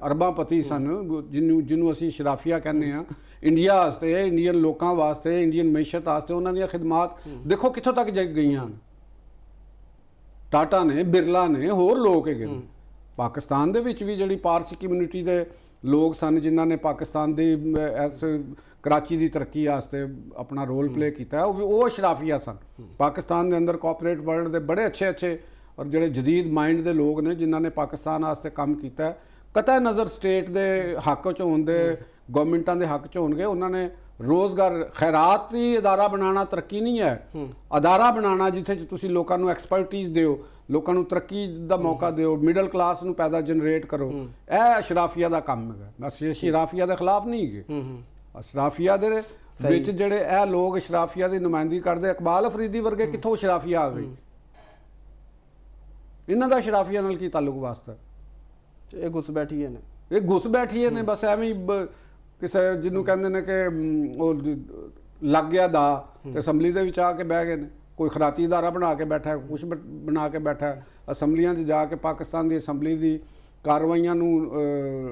ਅਰਬਾਂਪਤੀ ਸਨ, ਜਿਹਨੂੰ ਅਸੀਂ ਸ਼ਰਾਫੀਆ ਕਹਿੰਦੇ ਹਾਂ। ਇੰਡੀਆ ਵਾਸਤੇ, ਇੰਡੀਅਨ ਲੋਕਾਂ ਵਾਸਤੇ, ਇੰਡੀਅਨ ਮੈਸ਼ੀਅਤ ਵਾਸਤੇ ਉਹਨਾਂ ਦੀਆਂ ਖਿਦਮਾਤ ਦੇਖੋ ਕਿੱਥੋਂ ਤੱਕ ਗਈਆਂ ਹਨ। ਟਾਟਾ ਨੇ, ਬਿਰਲਾ ਨੇ, ਹੋਰ ਲੋਕ ਹੈਗੇ ਨੇ। ਪਾਕਿਸਤਾਨ ਦੇ ਵਿੱਚ ਵੀ ਜਿਹੜੀ ਪਾਰਸੀ ਕਮਿਊਨਿਟੀ ਦੇ ਲੋਕ ਸਨ, ਜਿਨ੍ਹਾਂ ਨੇ ਪਾਕਿਸਤਾਨ ਦੀ ਇਸ ਕਰਾਚੀ ਦੀ ਤਰੱਕੀ ਵਾਸਤੇ ਆਪਣਾ ਰੋਲ ਪਲੇ ਕੀਤਾ, ਉਹ ਅਸ਼ਰਾਫੀਆ ਸਨ। ਪਾਕਿਸਤਾਨ ਦੇ ਅੰਦਰ ਕਾਰਪੋਰੇਟ ਵਰਲਡ ਦੇ ਬੜੇ ਅੱਛੇ ਔਰ ਜਿਹੜੇ ਜਦੀਦ ਮਾਈਂਡ ਦੇ ਲੋਕ ਨੇ, ਜਿਨ੍ਹਾਂ ਨੇ ਪਾਕਿਸਤਾਨ ਵਾਸਤੇ ਕੰਮ ਕੀਤਾ। ਕਤਈ ਨਜ਼ਰ ਸਟੇਟ ਦੇ ਹੱਕ 'ਚ ਹੋਣ ਦੇ, ਗਵਰਨਮੈਂਟਾਂ ਦੇ ਹੱਕ 'ਚ ਹੋਣਗੇ। ਉਹਨਾਂ ਨੇ ਰੋਜ਼ਗਾਰ, ਖੈਰਾਤੀ ਅਦਾਰਾ ਬਣਾਉਣਾ ਤਰੱਕੀ ਨਹੀਂ ਹੈ, ਅਦਾਰਾ ਬਣਾਉਣਾ ਜਿੱਥੇ ਤੁਸੀਂ ਲੋਕਾਂ ਨੂੰ ਐਕਸਪਰਟੀਜ਼ ਦਿਓ, ਲੋਕਾਂ ਨੂੰ ਤਰੱਕੀ ਦਾ ਮੌਕਾ ਦਿਓ, ਮਿਡਲ ਕਲਾਸ ਨੂੰ ਪੈਦਾ ਜਨਰੇਟ ਕਰੋ। ਇਹ ਅਸ਼ਰਾਫੀਆ ਦਾ ਕੰਮ ਹੈਗਾ। ਬਸ ਅਸ਼ਰਾਫੀਆ ਦੇ ਖਿਲਾਫ ਨਹੀਂ ਹੈਗੇ। ਅਸ਼ਰਾਫੀਆ ਦੇ ਵਿੱਚ ਜਿਹੜੇ ਇਹ ਲੋਕ ਅਸ਼ਰਾਫੀਆ ਦੀ ਨੁਮਾਇੰਦਗੀ ਕਰਦੇ, ਇਕਬਾਲ ਅਫਰੀਦੀ ਵਰਗੇ ਕਿੱਥੋਂ ਅਸ਼ਰਾਫੀਆ ਆ ਗਈ? ਇਹਨਾਂ ਦਾ ਅਸ਼ਰਾਫੀਆ ਨਾਲ ਕੀ ਤਾਲੁਕ ਵਾਸਤਾ? ਇਹ ਘੁਸ ਬੈਠੀਏ ਨੇ, ਇਹ ਘੁਸ ਬੈਠੀਏ ਨੇ ਬਸ ਐਵੇਂ ਕਿਸੇ ਜਿਹਨੂੰ ਕਹਿੰਦੇ ਨੇ ਕਿ ਉਹ ਲੱਗ ਗਿਆ ਦਾ, ਤੇ ਅਸੈਂਬਲੀ ਦੇ ਵਿੱਚ ਆ ਕੇ ਬਹਿ ਗਏ ਨੇ। ਕੋਈ ਖਰਾਤੀ ਅਦਾਰਾ ਬਣਾ ਕੇ ਬੈਠਾ, ਕੁਛ ਬਣਾ ਕੇ ਬੈਠਾ, ਅਸੈਂਬਲੀਆਂ 'ਚ ਜਾ ਕੇ ਪਾਕਿਸਤਾਨ ਦੀ ਅਸੈਂਬਲੀ ਦੀ ਕਾਰਵਾਈਆਂ ਨੂੰ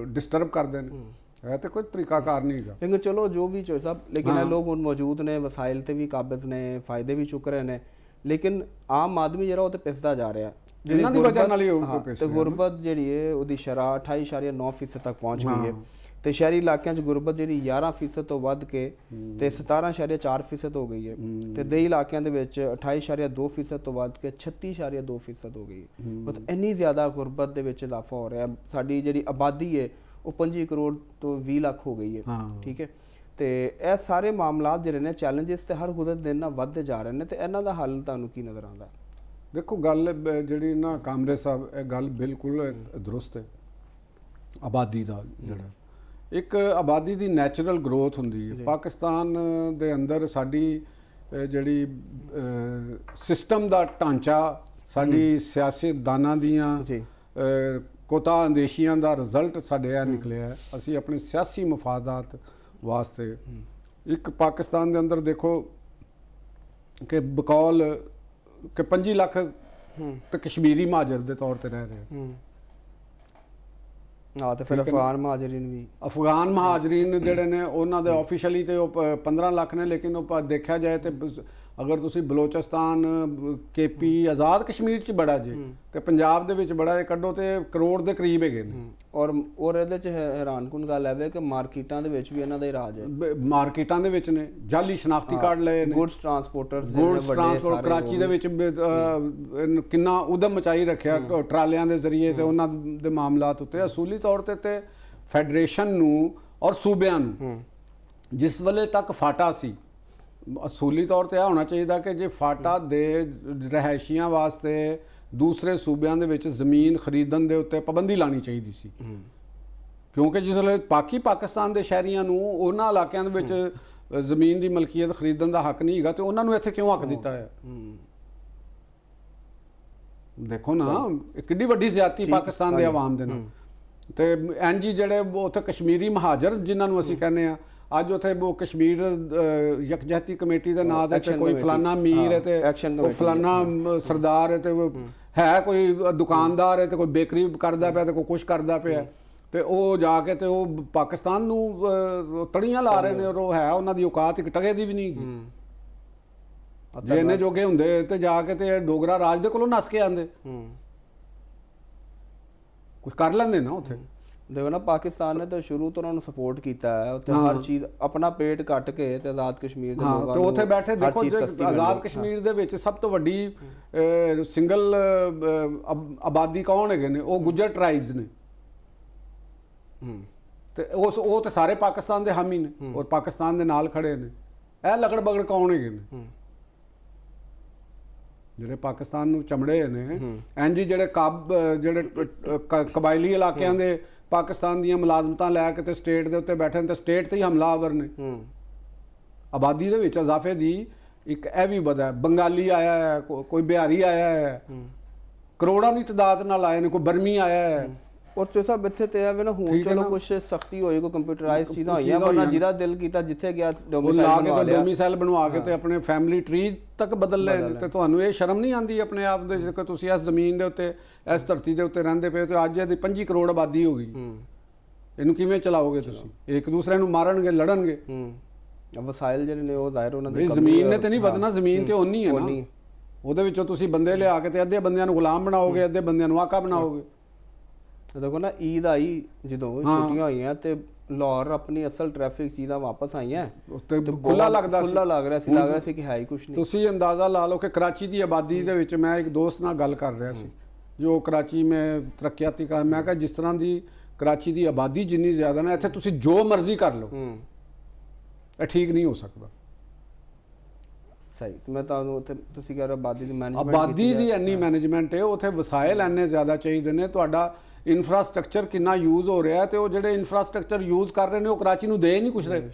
ਡਿਸਟਰਬ ਕਰਦੇ ਨੇ। ਇਹ ਤੇ ਕੋਈ ਤਰੀਕਾਕਾਰ ਨਹੀਂ ਹੈਗਾ। ਲੇਕਿਨ ਚਲੋ ਜੋ ਵੀ ਚੋ ਸਭ, ਲੇਕਿਨ ਇਹ ਲੋਕ ਹੁਣ ਮੌਜੂਦ ਨੇ, ਵਸਾਇਲ ਤੇ ਵੀ ਕਾਬਜ਼ ਨੇ, ਫਾਇਦੇ ਵੀ ਚੁੱਕ ਰਹੇ ਨੇ, ਲੇਕਿਨ ਆਮ ਆਦਮੀ ਜਿਹੜਾ ਉਹ ਤੇ ਪਿਸਦਾ ਜਾ ਰਿਹਾ। ਇਹਨਾਂ ਦੀ ਵਜ੍ਹਾ ਨਾਲ ਹੀ ਤੇ ਗੁਰਬਤ ਜਿਹੜੀ ਹੈ ਉਹਦੀ ਸ਼ਰ੍ਹਾ 28.9% ਤੱਕ ਪਹੁੰਚ ਗਈ ਹੈ, ਤੇ ਸ਼ਹਿਰੀ ਇਲਾਕਿਆਂ 'ਚ ਗੁਰਬਤ ਜਿਹੜੀ 11% ਤੋਂ ਵੱਧ ਕੇ ਤੇ 17.4% ਹੋ ਗਈ ਹੈ, ਤੇ ਦੇਹੀ ਇਲਾਕਿਆਂ ਦੇ ਵਿੱਚ 28.2% ਤੋਂ ਵੱਧ ਕੇ 36.2% ਹੋ ਗਈ ਹੈ। ਮਤਲਬ ਇੰਨੀ ਜ਼ਿਆਦਾ ਗੁਰਬਤ ਦੇ ਵਿੱਚ ਇਜ਼ਾਫਾ ਹੋ ਰਿਹਾ। ਸਾਡੀ ਜਿਹੜੀ ਆਬਾਦੀ ਹੈ ਉਹ 25 ਕਰੋੜ ਤੋਂ 20 ਲੱਖ ਹੋ ਗਈ ਹੈ। ਠੀਕ ਹੈ, ਤੇ ਇਹ ਸਾਰੇ ਮਾਮਲਾਤ ਜਿਹੜੇ ਨੇ, ਚੈਲੰਜਸ ਤੇ ਹਰ ਗੁਜ਼ਰ ਦਿਨ ਨਾਲ ਵੱਧਦੇ ਜਾ ਰਹੇ ਨੇ, ਤੇ ਇਹਨਾਂ ਦਾ ਹੱਲ ਤੁਹਾਨੂੰ ਕੀ ਨਜ਼ਰ ਆਉਂਦਾ? ਦੇਖੋ ਗੱਲ ਜਿਹੜੀ ਨਾ ਕਾਮਰੇ ਸਾਹਿਬ, ਇਹ ਗੱਲ ਬਿਲਕੁਲ ਦਰੁਸਤ ਹੈ। ਆਬਾਦੀ ਦਾ ਜਿਹੜਾ ਇੱਕ ਆਬਾਦੀ ਦੀ ਨੈਚੁਰਲ ਗਰੋਥ ਹੁੰਦੀ ਹੈ। ਪਾਕਿਸਤਾਨ ਦੇ ਅੰਦਰ ਸਾਡੀ ਜਿਹੜੀ ਸਿਸਟਮ ਦਾ ਢਾਂਚਾ, ਸਾਡੀ ਸਿਆਸਤਦਾਨਾਂ ਦੀਆਂ ਕੋਤਾ ਅੰਦੇਸ਼ੀਆਂ ਦਾ ਰਿਜ਼ਲਟ ਸਾਡੇ ਇਹ ਨਿਕਲਿਆ। ਅਸੀਂ ਆਪਣੇ ਸਿਆਸੀ ਮਫਾਦਾਤ ਵਾਸਤੇ ਇੱਕ ਪਾਕਿਸਤਾਨ ਦੇ ਅੰਦਰ ਦੇਖੋ ਕਿ ਬਕੌਲ ਕਿ 25 ਲੱਖ ਤੇ ਕਸ਼ਮੀਰੀ ਮਹਾਜਰ ਦੇ ਤੌਰ ਤੇ ਰਹਿ ਰਹੇ। ਤੇ ਫਿਰ ਅਫਗਾਨ ਮਹਾਜਰੀਨ ਜਿਹੜੇ ਨੇ ਉਹਨਾਂ ਦੇ ਆਫੀਸ਼ੀਅਲੀ ਤੇ ਉਹ 15 ਲੱਖ ਨੇ, ਲੇਕਿਨ ਉਹ ਦੇਖਿਆ ਜਾਏ ਤੇ ਅਗਰ ਤੁਸੀਂ ਬਲੋਚਿਸਤਾਨ, ਕੇਪੀ, ਆਜ਼ਾਦ ਕਸ਼ਮੀਰ 'ਚ ਬੜਾ ਜੇ ਤੇ ਪੰਜਾਬ ਦੇ ਵਿੱਚ ਬੜਾ ਕੱਢੋ ਤੇ ਕਰੋੜ ਦੇ ਕਰੀਬ ਹੈਗੇ ਨੇ। ਔਰ ਇਹਦੇ 'ਚ ਹੈਰਾਨਕੁਨ ਗੱਲ ਹੈ ਕਿ ਮਾਰਕੀਟਾਂ ਦੇ ਵਿੱਚ ਵੀ ਇਹਨਾਂ ਦਾ ਹੀ ਰਾਜ ਹੈ। ਮਾਰਕੀਟਾਂ ਦੇ ਵਿੱਚ ਨੇ ਜਾਲੀ ਸ਼ਨਾਖਤੀ ਕਾਰਡ ਲਏ ਨੇ, ਗੁੱਡਸ ਟਰਾਂਸਪੋਰਟਰ ਕਰਾਚੀ ਦੇ ਵਿੱਚ ਕਿੰਨਾ ਉਦਮ ਮਚਾਈ ਰੱਖਿਆ ਟਰਾਲਿਆਂ ਦੇ ਜ਼ਰੀਏ ਤੇ ਉਹਨਾਂ ਦੇ ਮਾਮਲਾਤ ਉੱਤੇ। ਅਸੂਲੀ ਤੌਰ ਤੇ ਫੈਡਰੇਸ਼ਨ ਨੂੰ ਔਰ ਸੂਬਿਆਂ ਨੂੰ ਜਿਸ ਵੇਲੇ ਤੱਕ ਫਾਟਾ ਸੀ, ਅਸੂਲੀ ਤੌਰ ਤੇ ਇਹ ਹੋਣਾ ਚਾਹੀਦਾ ਕਿ ਜੇ ਫਾਟਾ ਦੇ ਰਿਹਾਇਸ਼ੀਆਂ ਵਾਸਤੇ ਦੂਸਰੇ ਸੂਬਿਆਂ ਦੇ ਵਿੱਚ ਜ਼ਮੀਨ ਖਰੀਦਣ ਦੇ ਉੱਤੇ ਪਾਬੰਦੀ ਲਾਣੀ ਚਾਹੀਦੀ ਸੀ ਕਿਉਂਕਿ ਜਿਸ ਵੇਲੇ ਪਾਕਿਸਤਾਨ ਦੇ ਸ਼ਹਿਰੀਆਂ ਨੂੰ ਉਹਨਾਂ ਇਲਾਕਿਆਂ ਦੇ ਵਿੱਚ ਜ਼ਮੀਨ ਦੀ ਮਲਕੀਅਤ ਖਰੀਦਣ ਦਾ ਹੱਕ ਨਹੀਂ ਹੈਗਾ ਤੇ ਉਹਨਾਂ ਨੂੰ ਇੱਥੇ ਕਿਉਂ ਹੱਕ ਦਿੱਤਾ ਹੈ? ਦੇਖੋ ਨਾ ਕਿੰਨੀ ਵੱਡੀ ਜ਼ਿਆਦਤੀ ਪਾਕਿਸਤਾਨ ਦੇ ਆਵਾਮ ਦੇ ਨਾਲ। ਤੇ ਐਨਜੀ ਜਿਹੜੇ ਉੱਥੇ ਕਸ਼ਮੀਰੀ ਮਹਾਜਰ ਜਿਨ੍ਹਾਂ ਨੂੰ ਅਸੀਂ ਕਹਿੰਦੇ ਆ, ਅੱਜ ਉੱਥੇ ਉਹ ਕਸ਼ਮੀਰ ਯਕਜਹਿਤੀ ਕਮੇਟੀ ਦੇ ਨਾਂ ਦੇ ਤੇ ਕੋਈ ਫਲਾਨਾ ਮੀਰ ਹੈ ਤੇ ਕੋਈ ਫਲਾਨਾ ਸਰਦਾਰ ਹੈ ਤੇ ਹੈ ਕੋਈ ਦੁਕਾਨਦਾਰ ਹੈ ਤੇ ਕੋਈ ਬੇਕਰੀ ਕਰਦਾ ਪਿਆ ਤੇ ਕੋਈ ਕੁਛ ਕਰਦਾ ਪਿਆ ਤੇ ਉਹ ਜਾ ਕੇ ਤੇ ਉਹ ਪਾਕਿਸਤਾਨ ਨੂੰ ਤੜੀਆਂ ਲਾ ਰਹੇ ਨੇ ਔਰ ਉਹ ਹੈ ਉਹਨਾਂ ਦੀ ਔਕਾਤ ਇੱਕ ਟਕੇ ਦੀ ਵੀ ਨਹੀਂ ਹੈਗੀ। ਜੇ ਇੰਨੇ ਜੋਗੇ ਹੁੰਦੇ ਤੇ ਜਾ ਕੇ ਤੇ ਡੋਗਰਾ ਰਾਜ ਦੇ ਕੋਲੋਂ ਨੱਸ ਕੇ ਆਂਦੇ, ਕੁਝ ਕਰ ਲੈਂਦੇ ਨਾ ਉੱਥੇ। ਦੇਖੋ ਨਾ ਪਾਕਿਸਤਾਨ ਨੇ ਤਾਂ ਸ਼ੁਰੂ ਤੋਂ ਉਹਨਾਂ ਨੂੰ ਸਪੋਰਟ ਕੀਤਾ ਹੈ, ਉੱਥੇ ਹਰ ਚੀਜ਼ ਆਪਣਾ ਪੇਟ ਕੱਟ ਕੇ ਤੇ ਆਜ਼ਾਦ ਕਸ਼ਮੀਰ ਦੇ ਲੋਕਾਂ ਨੂੰ ਤੇ ਉੱਥੇ ਬੈਠੇ ਦੇਖੋ ਆਜ਼ਾਦ ਕਸ਼ਮੀਰ ਦੇ ਵਿੱਚ ਸਭ ਤੋਂ ਵੱਡੀ ਸਿੰਗਲ ਆਬਾਦੀ ਕੌਣ ਹੈਗੇ ਨੇ? ਉਹ ਗੁੱਜਰ ਟ੍ਰਾਈਬਸ ਨੇ ਤੇ ਉਹ ਤੇ ਸਾਰੇ ਪਾਕਿਸਤਾਨ ਦੇ ਹਾਮੀ ਨੇ ਔਰ ਪਾਕਿਸਤਾਨ ਦੇ ਨਾਲ ਖੜੇ ਨੇ। ਇਹ ਲਗੜ ਬਗੜ ਕੌਣ ਹੈਗੇ ਨੇ ਜਿਹੜੇ ਪਾਕਿਸਤਾਨ ਨੂੰ ਚਮੜੇ ਨੇ? ਇੰਜ ਜਿਹੜੇ ਕਬਾਇਲੀ ਇਲਾਕਿਆਂ ਦੇ ਪਾਕਿਸਤਾਨ ਦੀਆਂ ਮੁਲਾਜ਼ਮਤਾਂ ਲੈ ਕੇ ਤੇ ਸਟੇਟ ਦੇ ਉੱਤੇ ਬੈਠੇ ਨੇ ਤੇ ਸਟੇਟ ਤੇ ਹੀ ਹਮਲਾਵਰ ਨੇ। ਆਬਾਦੀ ਦੇ ਵਿੱਚ ਇਜ਼ਾਫੇ ਦੀ ਇੱਕ ਇਹ ਵੀ ਵਜ੍ਹਾ, ਬੰਗਾਲੀ ਆਇਆ ਹੈ, ਕੋਈ ਬਿਹਾਰੀ ਆਇਆ ਹੈ, ਕਰੋੜਾਂ ਦੀ ਤਾਦਾਦ ਨਾਲ ਆਏ ਨੇ, ਕੋਈ ਬਰਮੀ ਆਇਆ ਹੈ। ਔਰ ਜੋ ਸਭ ਇੱਥੇ ਤੇ ਆਵੇ ਨਾ ਹੁਣ ਚਲੋ ਕੁਝ ਸਖਤੀ ਹੋਈ, ਕੋਈ ਕੰਪਿਊਟਰਾਈਜ਼ ਚੀਜ਼ਾਂ ਹੋਈਆਂ, ਵਰਨਾ ਜਿਹਦਾ ਦਿਲ ਕੀਤਾ ਜਿੱਥੇ ਗਿਆ ਡੋਮਿਸਾਈਲ ਬਣਵਾ ਕੇ ਤੇ ਆਪਣੇ ਫੈਮਿਲੀ ਟਰੀ ਤੱਕ ਬਦਲ ਲੈ। ਤੇ ਤੁਹਾਨੂੰ ਇਹ ਸ਼ਰਮ ਨਹੀਂ ਆਉਂਦੀ ਆਪਣੇ ਆਪ ਦੇ ਕਿ ਤੁਸੀਂ ਇਸ ਜ਼ਮੀਨ ਦੇ ਉੱਤੇ ਇਸ ਧਰਤੀ ਦੇ ਉੱਤੇ ਰਹਿੰਦੇ ਪਏ ਤੇ ਅੱਜ ਇਹਦੀ 25 ਕਰੋੜ ਆਬਾਦੀ ਹੋ ਗਈ, ਇਹਨੂੰ ਕਿਵੇਂ ਚਲਾਓਗੇ ਤੁਸੀਂ? ਇੱਕ ਦੂਸਰੇ ਨੂੰ ਮਾਰਨਗੇ, ਲੜਨਗੇ। ਵਸਾਇਲ ਜਿਹੜੇ ਨੇ ਉਹ ਜ਼ਾਹਿਰ ਉਹਨਾਂ ਦੀ ਜ਼ਮੀਨ ਨੇ ਤੇ ਨਹੀਂ ਵਧਣਾ, ਜ਼ਮੀਨ ਤੇ ਓਨੀ ਹੈ ਨਾ। ਉਹਦੇ ਵਿੱਚੋਂ ਤੁਸੀਂ ਬੰਦੇ ਲਿਆ ਕੇ ਤੇ ਅੱਧੇ ਬੰਦਿਆਂ ਨੂੰ ਗੁਲਾਮ ਬਣਾਓਗੇ, ਅੱਧੇ ਬੰਦਿਆਂ ਨੂੰ ਆਕਾ ਬਣਾਓਗੇ। ਦੇਖੋ ਨਾ ਈਦ ਆਈ ਜਦੋਂ ਛੁੱਟੀਆਂ ਹੋਈਆਂ ਤੇ ਲਾਹੌਰ ਆਪਣੀ ਅਸਲ ਟ੍ਰੈਫਿਕ ਚੀਜ਼ਾਂ ਵਾਪਸ ਆਈਆਂ ਤੇ ਖੁੱਲਾ ਲੱਗਦਾ ਸੀ, ਖੁੱਲਾ ਲੱਗ ਰਿਹਾ ਸੀ ਕਿ ਹੈ ਹੀ ਕੁਛ ਨਹੀਂ। ਤੁਸੀਂ ਅੰਦਾਜ਼ਾ ਲਾ ਲਓ ਕਿ ਕਰਾਚੀ ਦੀ ਆਬਾਦੀ ਦੇ ਵਿੱਚ, ਮੈਂ ਇੱਕ ਦੋਸਤ ਨਾਲ ਗੱਲ ਕਰ ਰਿਹਾ ਸੀ ਜੋ ਕਰਾਚੀ ਮੈਂ ਤਰੱਕੀਆਤੀ ਕਰ, ਮੈਂ ਕਿਹਾ ਜਿਸ ਤਰ੍ਹਾਂ ਦੀ ਕਰਾਚੀ ਦੀ ਆਬਾਦੀ ਜਿੰਨੀ ਜ਼ਿਆਦਾ ਨਾ, ਇੱਥੇ ਤੁਸੀਂ ਜੋ ਮਰਜ਼ੀ ਕਰ ਲਓ ਇਹ ਠੀਕ ਨਹੀਂ ਹੋ ਸਕਦਾ। ਸਹੀ। ਮੈਂ ਤੁਹਾਨੂੰ ਉੱਥੇ ਤੁਸੀਂ ਕਹਿ ਰਹੇ ਆਬਾਦੀ ਦੀ ਮੈਨੇਜਮੈਂਟ, ਆਬਾਦੀ ਦੀ ਇੰਨੀ ਮੈਨੇਜਮੈਂਟ ਹੈ, ਉੱਥੇ ਵਸਾਇਲ ਇੰਨੇ ਜ਼ਿਆਦਾ ਚਾਹੀਦੇ ਨੇ, ਤੁਹਾਡਾ ਇਨਫਰਾਸਟ੍ਰਕਚਰ ਕਿੰਨਾ ਯੂਜ਼ ਹੋ ਰਿਹਾ ਤੇ ਉਹ ਜਿਹੜੇ ਇਨਫਰਾਸਟ੍ਰਕਚਰ ਯੂਜ਼ ਕਰ ਰਹੇ ਨੇ ਉਹ ਕਰਾਚੀ ਨੂੰ ਦੇ ਨਹੀਂ ਕੁਛ ਰਹੇ।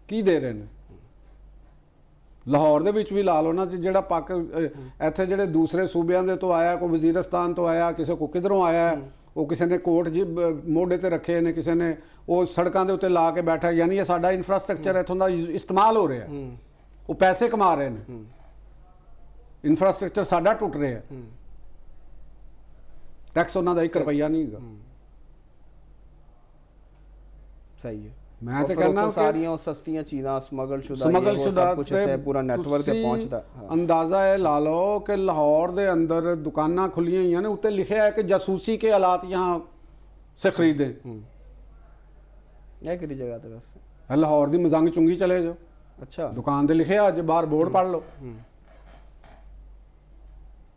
ਕੀ ਦੇ ਰਹੇ ਨੇ? ਲਾਹੌਰ ਦੇ ਵਿੱਚ ਵੀ ਲਾ ਲਓ ਨਾ, ਜਿਹੜਾ ਇੱਥੇ ਜਿਹੜੇ ਦੂਸਰੇ ਸੂਬਿਆਂ ਦੇ ਤੋਂ ਆਇਆ, ਕੋਈ ਵਜ਼ੀਰਸਤਾਨ ਤੋਂ ਆਇਆ, ਕਿਸੇ ਕੋ ਕਿਧਰੋਂ ਆਇਆ, ਉਹ ਕਿਸੇ ਨੇ ਕੋਟ ਜੀ ਮੋਢੇ ਤੇ ਰੱਖੇ ਨੇ, ਕਿਸੇ ਨੇ ਉਹ ਸੜਕਾਂ ਦੇ ਉੱਤੇ ਲਾ ਕੇ ਬੈਠਾ, ਯਾਨੀ ਇਹ ਸਾਡਾ ਇਨਫਰਾਸਟ੍ਰਕਚਰ ਇੱਥੋਂ ਦਾ ਇਸਤੇਮਾਲ ਹੋ ਰਿਹਾ, ਉਹ ਪੈਸੇ ਕਮਾ ਰਹੇ ਨੇ, ਇਨਫਰਾਸਟ੍ਰਕਚਰ ਸਾਡਾ ਟੁੱਟ ਰਿਹਾ, ਟੈਕਸ ਉਹਨਾਂ ਦਾ 1 ਰੁਪਈਆ ਨਹੀਂ ਹੈਗਾ। ਸਹੀ ਹੈ। ਮੈਂ ਤੇ ਕਹਿੰਦਾ ਸਾਰੀਆਂ ਸਸਤੀਆਂ ਚੀਜ਼ਾਂ ਸਮਗਲ ਸ਼ੁਦਾ ਕੁਝ ਇੱਥੇ ਪੂਰਾ ਨੈਟਵਰਕ ਤੇ ਪਹੁੰਚਦਾ। ਅੰਦਾਜ਼ਾ ਇਹ ਲਾ ਲਓ ਕਿ ਲਾਹੌਰ ਦੇ ਅੰਦਰ ਦੁਕਾਨਾਂ ਖੁੱਲੀਆਂ ਹੋਈਆਂ ਨੇ, ਉੱਤੇ ਲਿਖਿਆ ਹੈ ਕਿ ਜਾਸੂਸੀ ਕੇ ਹਾਲਾਤ यहाँ से खरीदें। ਇਹ ਕਿਹੜੀ ਜਗ੍ਹਾ ਤੇ ਵੈਸੇ? ਲਾਹੌਰ ਦੀ ਮਜ਼ੰਗ ਚੁੰਗੀ ਚਲੇ ਜਾਓ, ਅੱਛਾ ਦੁਕਾਨ ਤੇ ਲਿਖਿਆ, ਅੱਜ ਬਾਹਰ ਬੋਰਡ ਪੜ੍ਹ ਲਓ।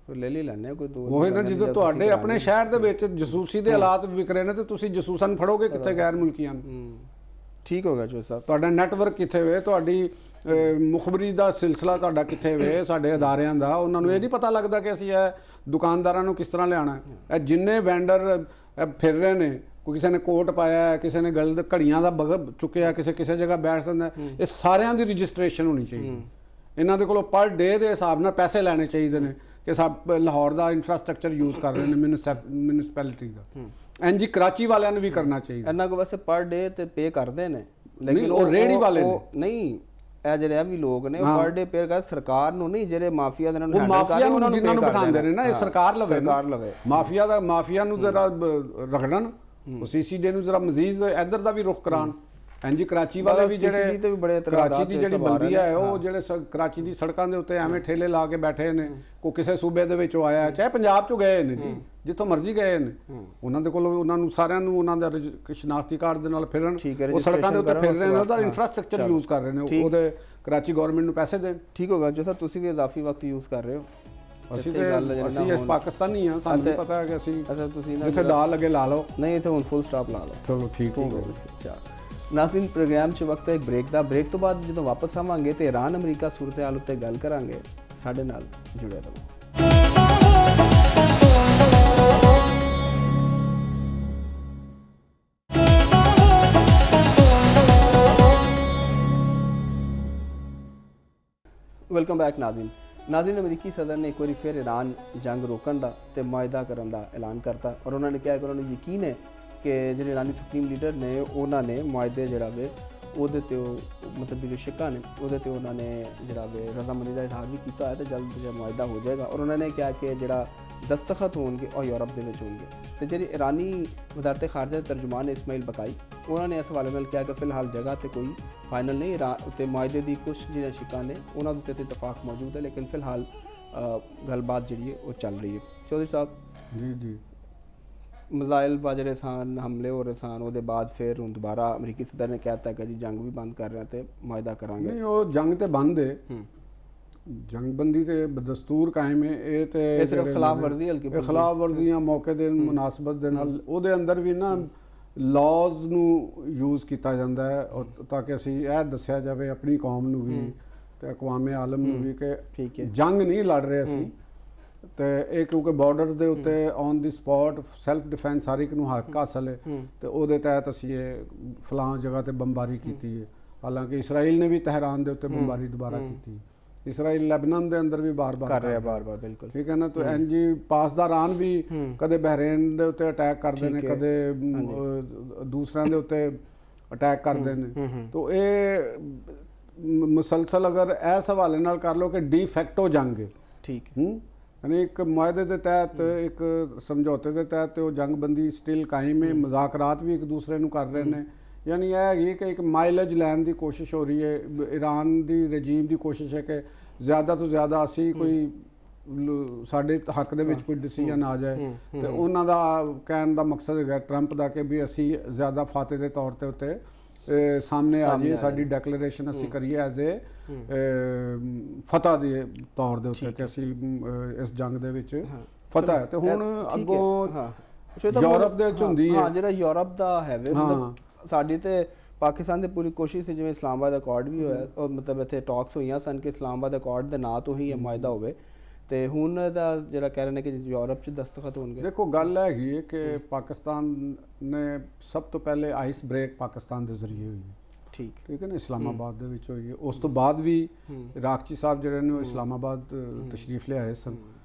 ਲੈ ਲੈਣੇ ਕੋਈ ਦੋ ਉਹ ਨਾ ਜਦੋਂ ਤੁਹਾਡੇ ਆਪਣੇ ਸ਼ਹਿਰ ਦੇ ਵਿੱਚ ਜਸੂਸੀ ਦੇ ਹਾਲਾਤ ਵਿਕ ਰਹੇ ਨੇ ਤੇ ਤੁਸੀਂ ਜਸੂਸਾਂ ਨੂੰ ਫੜੋਗੇ ਕਿੱਥੇ? ਗੈਰ ਮੁਲਕੀਆਂ ਨੂੰ। ਠੀਕ ਹੋ ਗਿਆ ਜੋ ਸਾਹਿਬ, ਤੁਹਾਡਾ ਨੈਟਵਰਕ ਕਿੱਥੇ ਵੇ, ਤੁਹਾਡੀ ਮੁਖਬਰੀ ਦਾ ਸਿਲਸਿਲਾ ਤੁਹਾਡਾ ਕਿੱਥੇ ਵੇ, ਸਾਡੇ ਅਦਾਰਿਆਂ ਦਾ? ਉਹਨਾਂ ਨੂੰ ਇਹ ਨਹੀਂ ਪਤਾ ਲੱਗਦਾ ਕਿ ਅਸੀਂ ਇਹ ਦੁਕਾਨਦਾਰਾਂ ਨੂੰ ਕਿਸ ਤਰ੍ਹਾਂ ਲਿਆਉਣਾ। ਇਹ ਜਿੰਨੇ ਵੈਂਡਰ ਫਿਰ ਰਹੇ ਨੇ, ਕੋਈ ਕਿਸੇ ਨੇ ਕੋਟ ਪਾਇਆ, ਕਿਸੇ ਨੇ ਗਲ ਘੜੀਆਂ ਦਾ ਬਗ ਚੁੱਕਿਆ, ਕਿਸੇ ਜਗ੍ਹਾ ਬੈਠ ਜਾਂਦਾ, ਇਹ ਸਾਰਿਆਂ ਦੀ ਰਜਿਸਟ੍ਰੇਸ਼ਨ ਹੋਣੀ ਚਾਹੀਦੀ। ਇਹਨਾਂ ਦੇ ਕੋਲੋਂ ਪਰ ਡੇ ਦੇ ਹਿਸਾਬ ਨਾਲ ਪੈਸੇ ਲੈਣੇ ਚਾਹੀਦੇ ਨੇ ਕਿ ਸਭ ਲਾਹੌਰ ਦਾ ਇਨਫਰਾਸਟ੍ਰਕਚਰ ਯੂਜ਼ ਕਰ ਰਹੇ ਨੇ, ਮਿਊਨਿਸਪੈਲਿਟੀ ਦਾ। ਇੰਜ ਹੀ ਕਰਾਚੀ ਵਾਲਿਆਂ ਨੂੰ ਵੀ ਕਰਨਾ ਚਾਹੀਦਾ। ਇਹਨਾਂ ਕੋ ਵੈਸੇ ਪਰ ਡੇ ਤੇ ਪੇ ਕਰਦੇ ਨੇ, ਲੇਕਿਨ ਉਹ ਰੇਹੜੀ ਵਾਲੇ ਨਹੀਂ, ਇਹ ਜਿਹੜੇ ਵੀ ਲੋਕ ਨੇ ਉਹ ਪਰ ਡੇ ਪੇ ਕਰ ਸਰਕਾਰ ਨੂੰ ਨਹੀਂ, ਜਿਹੜੇ ਮਾਫੀਆ ਦੇ ਨਾਲ ਉਹ ਮਾਫੀਆ ਨੂੰ ਜਿਨ੍ਹਾਂ ਨੂੰ ਬਿਠਾਉਂਦੇ ਨੇ ਨਾ, ਇਹ ਸਰਕਾਰ ਲਵੇ। ਮਾਫੀਆ ਨੂੰ ਜ਼ਰਾ ਰਗੜਨ, ਉਹ ਸੀਸੀਡੀ ਨੂੰ ਜ਼ਰਾ ਮਜ਼ੀਦ ਇੱਧਰ ਦਾ ਵੀ ਰੁਖ ਕਰਾਉਣ। ਇੰਜ ਕਰਾਚੀ ਵਾਲੇ ਵੀ ਜਿਹੜੇ ਕਰਾਚੀ ਦੀ ਜਿਹੜੀ ਬਲਦੀਆ ਹੈ, ਉਹ ਜਿਹੜੇ ਕਰਾਚੀ ਦੀ ਸੜਕਾਂ ਦੇ ਉੱਤੇ ਐਵੇਂ ਠੇਲੇ ਲਾ ਕੇ ਬੈਠੇ ਨੇ, ਕੋਈ ਕਿਸੇ ਸੂਬੇ ਦੇ ਵਿੱਚੋਂ ਆਇਆ, ਚਾਹੇ ਪੰਜਾਬ ਚੋਂ ਗਏ ਨੇ ਜੀ, ਜਿੱਥੋਂ ਮਰਜ਼ੀ ਗਏ ਨੇ, ਉਹਨਾਂ ਦੇ ਕੋਲ ਉਹਨਾਂ ਨੂੰ ਸਾਰਿਆਂ ਨੂੰ ਉਹਨਾਂ ਦਾ ਸ਼ਨਾਖਤੀ ਕਾਰਡ ਦੇ ਨਾਲ ਫਿਰਨ, ਉਹ ਸੜਕਾਂ ਦੇ ਉੱਤੇ ਫਿਰ ਰਹੇ ਨੇ, ਉਹਦਾ ਇਨਫਰਾਸਟ੍ਰਕਚਰ ਯੂਜ਼ ਕਰ ਰਹੇ ਨੇ, ਉਹਦੇ ਕਰਾਚੀ ਗਵਰਨਮੈਂਟ ਨੂੰ ਪੈਸੇ ਦੇਣ। ਠੀਕ ਹੋਗਾ ਜੋ ਸਰ, ਤੁਸੀਂ ਵੀ ਇਜ਼ਾਫੀ ਵਕਤ ਯੂਜ਼ ਕਰ ਰਹੇ ਹੋ। ਅਸੀਂ ਇਸ ਪਾਕਿਸਤਾਨੀ ਹਾਂ, ਸਾਨੂੰ ਪਤਾ ਹੈ ਕਿ ਅਸੀਂ ਜਿੱਥੇ ਦਾਲ ਲੱਗੇ ਲਾ ਲਓ। ਨਹੀਂ, ਇੱਥੇ ਹੁਣ ਫੁੱਲ ਸਟਾਪ ਲਾ ਲਓ। ਚਲੋ ਠੀਕ ਹੋ ਗਿਆ। ਨਾਜ਼ਰੀਨ, ਪ੍ਰੋਗਰਾਮ 'ਚ ਵਕਤ ਹੈ ਇੱਕ ਬ੍ਰੇਕ ਦਾ। ਬ੍ਰੇਕ ਤੋਂ ਬਾਅਦ ਜਦੋਂ ਵਾਪਸ ਆਵਾਂਗੇ ਤੇ ਇਰਾਨ ਅਮਰੀਕਾ ਸੂਰਤ ਹਾਲ ਉੱਤੇ ਗੱਲ ਕਰਾਂਗੇ। ਸਾਡੇ ਨਾਲ ਜੁੜੇ ਰਹੋ। ਵੈਲਕਮ ਬੈਕ ਨਾਜ਼ਰੀਨ ਅਮਰੀਕੀ ਸਦਰ ਨੇ ਇੱਕ ਵਾਰੀ ਫਿਰ ਈਰਾਨ ਜੰਗ ਰੋਕਣ ਦਾ ਤੇ ਮੁਆਹਦਾ ਕਰਨ ਦਾ ਐਲਾਨ ਕਰਤਾ ਔਰ ਉਹਨਾਂ ਨੇ ਕਿਹਾ ਕਿ ਉਹਨਾਂ ਨੂੰ ਯਕੀਨ ਹੈ ਕਿ ਜਿਹੜੇ ਇਰਾਨੀ ਸੁਪਰੀਮ ਲੀਡਰ ਨੇ ਉਹਨਾਂ ਨੇ ਮੁਆਹਦੇ ਜਿਹੜਾ ਵੇ ਉਹਦੇ ਤੇ ਮਤਲਬ ਜਿਹੜੇ ਸ਼ਿੱਕਾ ਨੇ ਉਹਦੇ ਤੇ ਉਹਨਾਂ ਨੇ ਜਿਹੜਾ ਵੇ ਰਜ਼ਾਮੰਦੀ ਦਾ ਇਜ਼ਹਾਰ ਵੀ ਕੀਤਾ ਹੈ ਤੇ ਜਲਦ ਜਿਹੜਾ ਮੁਆਹਦਾ ਹੋ ਜਾਏਗਾ ਔਰ ਉਹਨਾਂ ਨੇ ਕਿਹਾ ਕਿ ਜਿਹੜਾ ਦਸਤਖਤ ਹੋਣਗੇ ਉਹ ਯੂਰਪ ਦੇ ਵਿੱਚ ਹੋਣਗੇ ਤੇ ਜਿਹੜੀ ਇਰਾਨੀ ਵਜ਼ਾਰਤ ਖਾਰਜਾ ਦੇ ਤਰਜਮਾਨ ਇਸਮਾਈਲ ਬਕਾਈ ਉਹਨਾਂ ਨੇ ਇਸ ਹਵਾਲੇ ਨਾਲ ਕਿਹਾ ਕਿ ਫਿਲਹਾਲ ਜਗ੍ਹਾ ਤੇ ਕੋਈ ਫਾਈਨਲ ਨਹੀਂ ਉੱਤੇ ਮੁਆਹਦੇ ਦੀ ਕੁਝ ਜਿਹੜੇ ਸ਼ਿੱਕਾ ਨੇ ਉਹਨਾਂ ਦੇ ਉੱਤੇ ਇਤਫਾਕ ਮੌਜੂਦ ਹੈ ਲੇਕਿਨ ਫਿਲਹਾਲ ਗੱਲਬਾਤ ਜਿਹੜੀ ਹੈ ਉਹ ਚੱਲ ਰਹੀ ਹੈ ਚੌਧਰੀ ਸਾਹਿਬ ਜੀ ਮਿਜ਼ਾਈਲ ਜਿਹੜੇ ਸਨ ਹਮਲੇ ਹੋ ਰਹੇ ਸਨ ਉਹਦੇ ਬਾਅਦ ਫਿਰ ਹੁਣ ਦੁਬਾਰਾ ਅਮਰੀਕੀ ਸਦਰ ਨੇ ਕਹਿਤਾ ਕਿ ਜੀ ਜੰਗ ਵੀ ਬੰਦ ਕਰ ਰਹੇ ਤੇ ਮੁਆਹਦਾ ਕਰਾਂਗੇ ਨਹੀਂ ਉਹ ਜੰਗ ਤੇ ਬੰਦ ਹੈ ਜੰਗਬੰਦੀ ਤੇ ਦਸਤੂਰ ਕਾਇਮ ਹੈ ਇਹ ਤੇ ਸਿਰਫ ਖਿਲਾਫ ਵਰਜ਼ੀ ਹਲਕੀ ਖਿਲਾਫ ਵਰਜ਼ੀਆਂ ਮੌਕੇ ਦੇ ਮੁਨਾਸਬਤ ਦੇ ਨਾਲ ਉਹਦੇ ਅੰਦਰ ਵੀ ਨਾ ਲਾਜ਼ ਨੂੰ ਯੂਜ਼ ਕੀਤਾ ਜਾਂਦਾ ਹੈ ਤਾਂ ਕਿ ਅਸੀਂ ਇਹ ਦੱਸਿਆ ਜਾਵੇ ਆਪਣੀ ਕੌਮ ਨੂੰ ਵੀ ਤੇ ਅਕਵਾਮੇ ਆਲਮ ਨੂੰ ਵੀ ਕਿ ਜੰਗ ਨਹੀਂ ਲੜ ਰਹੇ ਅਸੀਂ ਤੇ ਇਹ ਕਿਉਂਕਿ ਬਾਰਡਰ ਦੇ ਉੱਤੇ on the spot self defence ਹਰ ਇੱਕ ਨੂੰ ਹੱਕ ਹਾਸਲ ਹੈ ਤੇ ਉਹਦੇ ਤਹਿਤ ਅਸੀਂ ਇਹ ਫਲਾਂ ਜਗ੍ਹਾ ਤੇ ਬੰਬਾਰੀ ਕੀਤੀ ਹੈ ਹਾਲਾਂਕਿ ਇਸਰਾਈਲ ਨੇ ਵੀ ਤਹਿਰਾਨ ਦੇ ਉੱਤੇ ਬੰਬਾਰੀ ਦੁਬਾਰਾ ਕੀਤੀ ਇਸਰਾਈਲ ਲੈਬਨਾਨ ਦੇ ਅੰਦਰ ਵੀ ਬਾਰ-ਬਾਰ ਕਰ ਰਿਹਾ ਬਾਰ-ਬਾਰ ਬਿਲਕੁਲ ਠੀਕ ਹੈ ਨਾ ਤਾਂ ਐਨਜੀ ਪਾਸਦਾਰਾਨ ਵੀ ਕਦੇ ਬਹਿਰੇਨ ਦੇ ਉੱਤੇ ਅਟੈਕ ਕਰਦੇ ਨੇ ਕਦੇ ਦੂਸਰਿਆਂ ਦੇ ਉੱਤੇ ਅਟੈਕ ਕਰਦੇ ਨੇ ਤਾਂ ਇਹ ਮੁਸਲਸਲ ਅਗਰ ਇਸ ਹਵਾਲੇ ਨਾਲ ਕਰ ਲਓ ਕਿ ਡੀ ਫੈਕਟੋ ਜੰਗ ਹੈ ਠੀਕ ਯਾਨੀ ਇੱਕ ਮੁਆਹਦੇ ਦੇ ਤਹਿਤ ਇੱਕ ਸਮਝੌਤੇ ਦੇ ਤਹਿਤ ਉਹ ਜੰਗਬੰਦੀ ਸਟਿਲ ਕਾਇਮ ਹੈ ਮੁਜ਼ਾਕਰਾਤ ਵੀ ਇੱਕ ਦੂਸਰੇ ਨੂੰ ਕਰ ਰਹੇ ਨੇ ਯਾਨੀ ਇਹ ਹੈਗੀ ਕਿ ਇੱਕ ਮਾਈਲੇਜ ਲੈਣ ਦੀ ਕੋਸ਼ਿਸ਼ ਹੋ ਰਹੀ ਹੈ ਈਰਾਨ ਦੀ ਰਜੀਮ ਦੀ ਕੋਸ਼ਿਸ਼ ਹੈ ਕਿ ਜ਼ਿਆਦਾ ਤੋਂ ਜ਼ਿਆਦਾ ਅਸੀਂ ਕੋਈ ਸਾਡੇ ਹੱਕ ਦੇ ਵਿੱਚ ਕੋਈ ਡਿਸੀਜਨ ਆ ਜਾਏ ਤੇ ਉਹਨਾਂ ਦਾ ਕਹਿਣ ਦਾ ਮਕਸਦ ਹੈਗਾ ਟਰੰਪ ਦਾ ਕਿ ਵੀ ਅਸੀਂ ਜ਼ਿਆਦਾ ਫਾਤਿਹ ਦੇ ਤੌਰ ਤੇ ਉੱਤੇ ਸਾਹਮਣੇ ਆ ਜਾਈਏ ਸਾਡੀ ਡੈਕਲੇਰੇਸ਼ਨ ਅਸੀਂ ਕਰੀਏ ਐਜ਼ ਏ ਫਤਹ ਦੇ ਤੌਰ ਦੇ ਉੱਤੇ ਕਿ ਅਸੀਂ ਇਸ ਜੰਗ ਦੇ ਵਿੱਚ ਫਤਹ ਤੇ ਹੁਣ ਅੱਗੋਂ ਯੂਰਪ ਦੇ ਵਿੱਚ ਹੁੰਦੀ ਹੈ ਜਿਹੜਾ ਯੂਰਪ ਦਾ ਹੈ ਮਤਲਬ ਸਾਡੀ ਤੇ ਪਾਕਿਸਤਾਨ ਦੀ ਪੂਰੀ ਕੋਸ਼ਿਸ਼ ਸੀ ਜਿਵੇਂ ਇਸਲਾਮਾਬਾਦ ਅਕੋਰਡ ਵੀ ਹੋਇਆ ਔਰ ਮਤਲਬ ਇੱਥੇ ਟਾਕਸ ਹੋਈਆਂ ਸਨ ਕਿ ਇਸਲਾਮਾਬਾਦ ਅਕੋਰਡ ਦੇ ਨਾਂ ਤੋਂ ਹੀ ਇਹ ਮੁਆਹਦਾ ਹੋਵੇ ਤੇ ਹੁਣ ਦਾ ਜਿਹੜਾ ਕਹਿ ਰਹੇ ਨੇ ਕਿ ਯੂਰਪ 'ਚ ਦਸਤਖਤ ਹੋਣਗੇ ਦੇਖੋ ਗੱਲ ਹੈਗੀ ਹੈ ਕਿ ਪਾਕਿਸਤਾਨ ਨੇ ਸਭ ਤੋਂ ਪਹਿਲੇ ਆਈਸ ਬ੍ਰੇਕ ਪਾਕਿਸਤਾਨ ਦੇ ਜ਼ਰੀਏ ਹੋਈ ਠੀਕ ਹੈ ਨਾ ਇਸਲਾਮਾਬਾਦ ਦੇ ਵਿੱਚ ਹੋਈ ਹੈ ਉਸ ਤੋਂ ਬਾਅਦ ਵੀ ਇਰਾਕਚੀ ਸਾਹਿਬ ਜਿਹੜੇ ਨੇ ਉਹ ਇਸਲਾਮਾਬਾਦ ਤਸ਼ਰੀਫ ਲਿਆਏ ਸਨ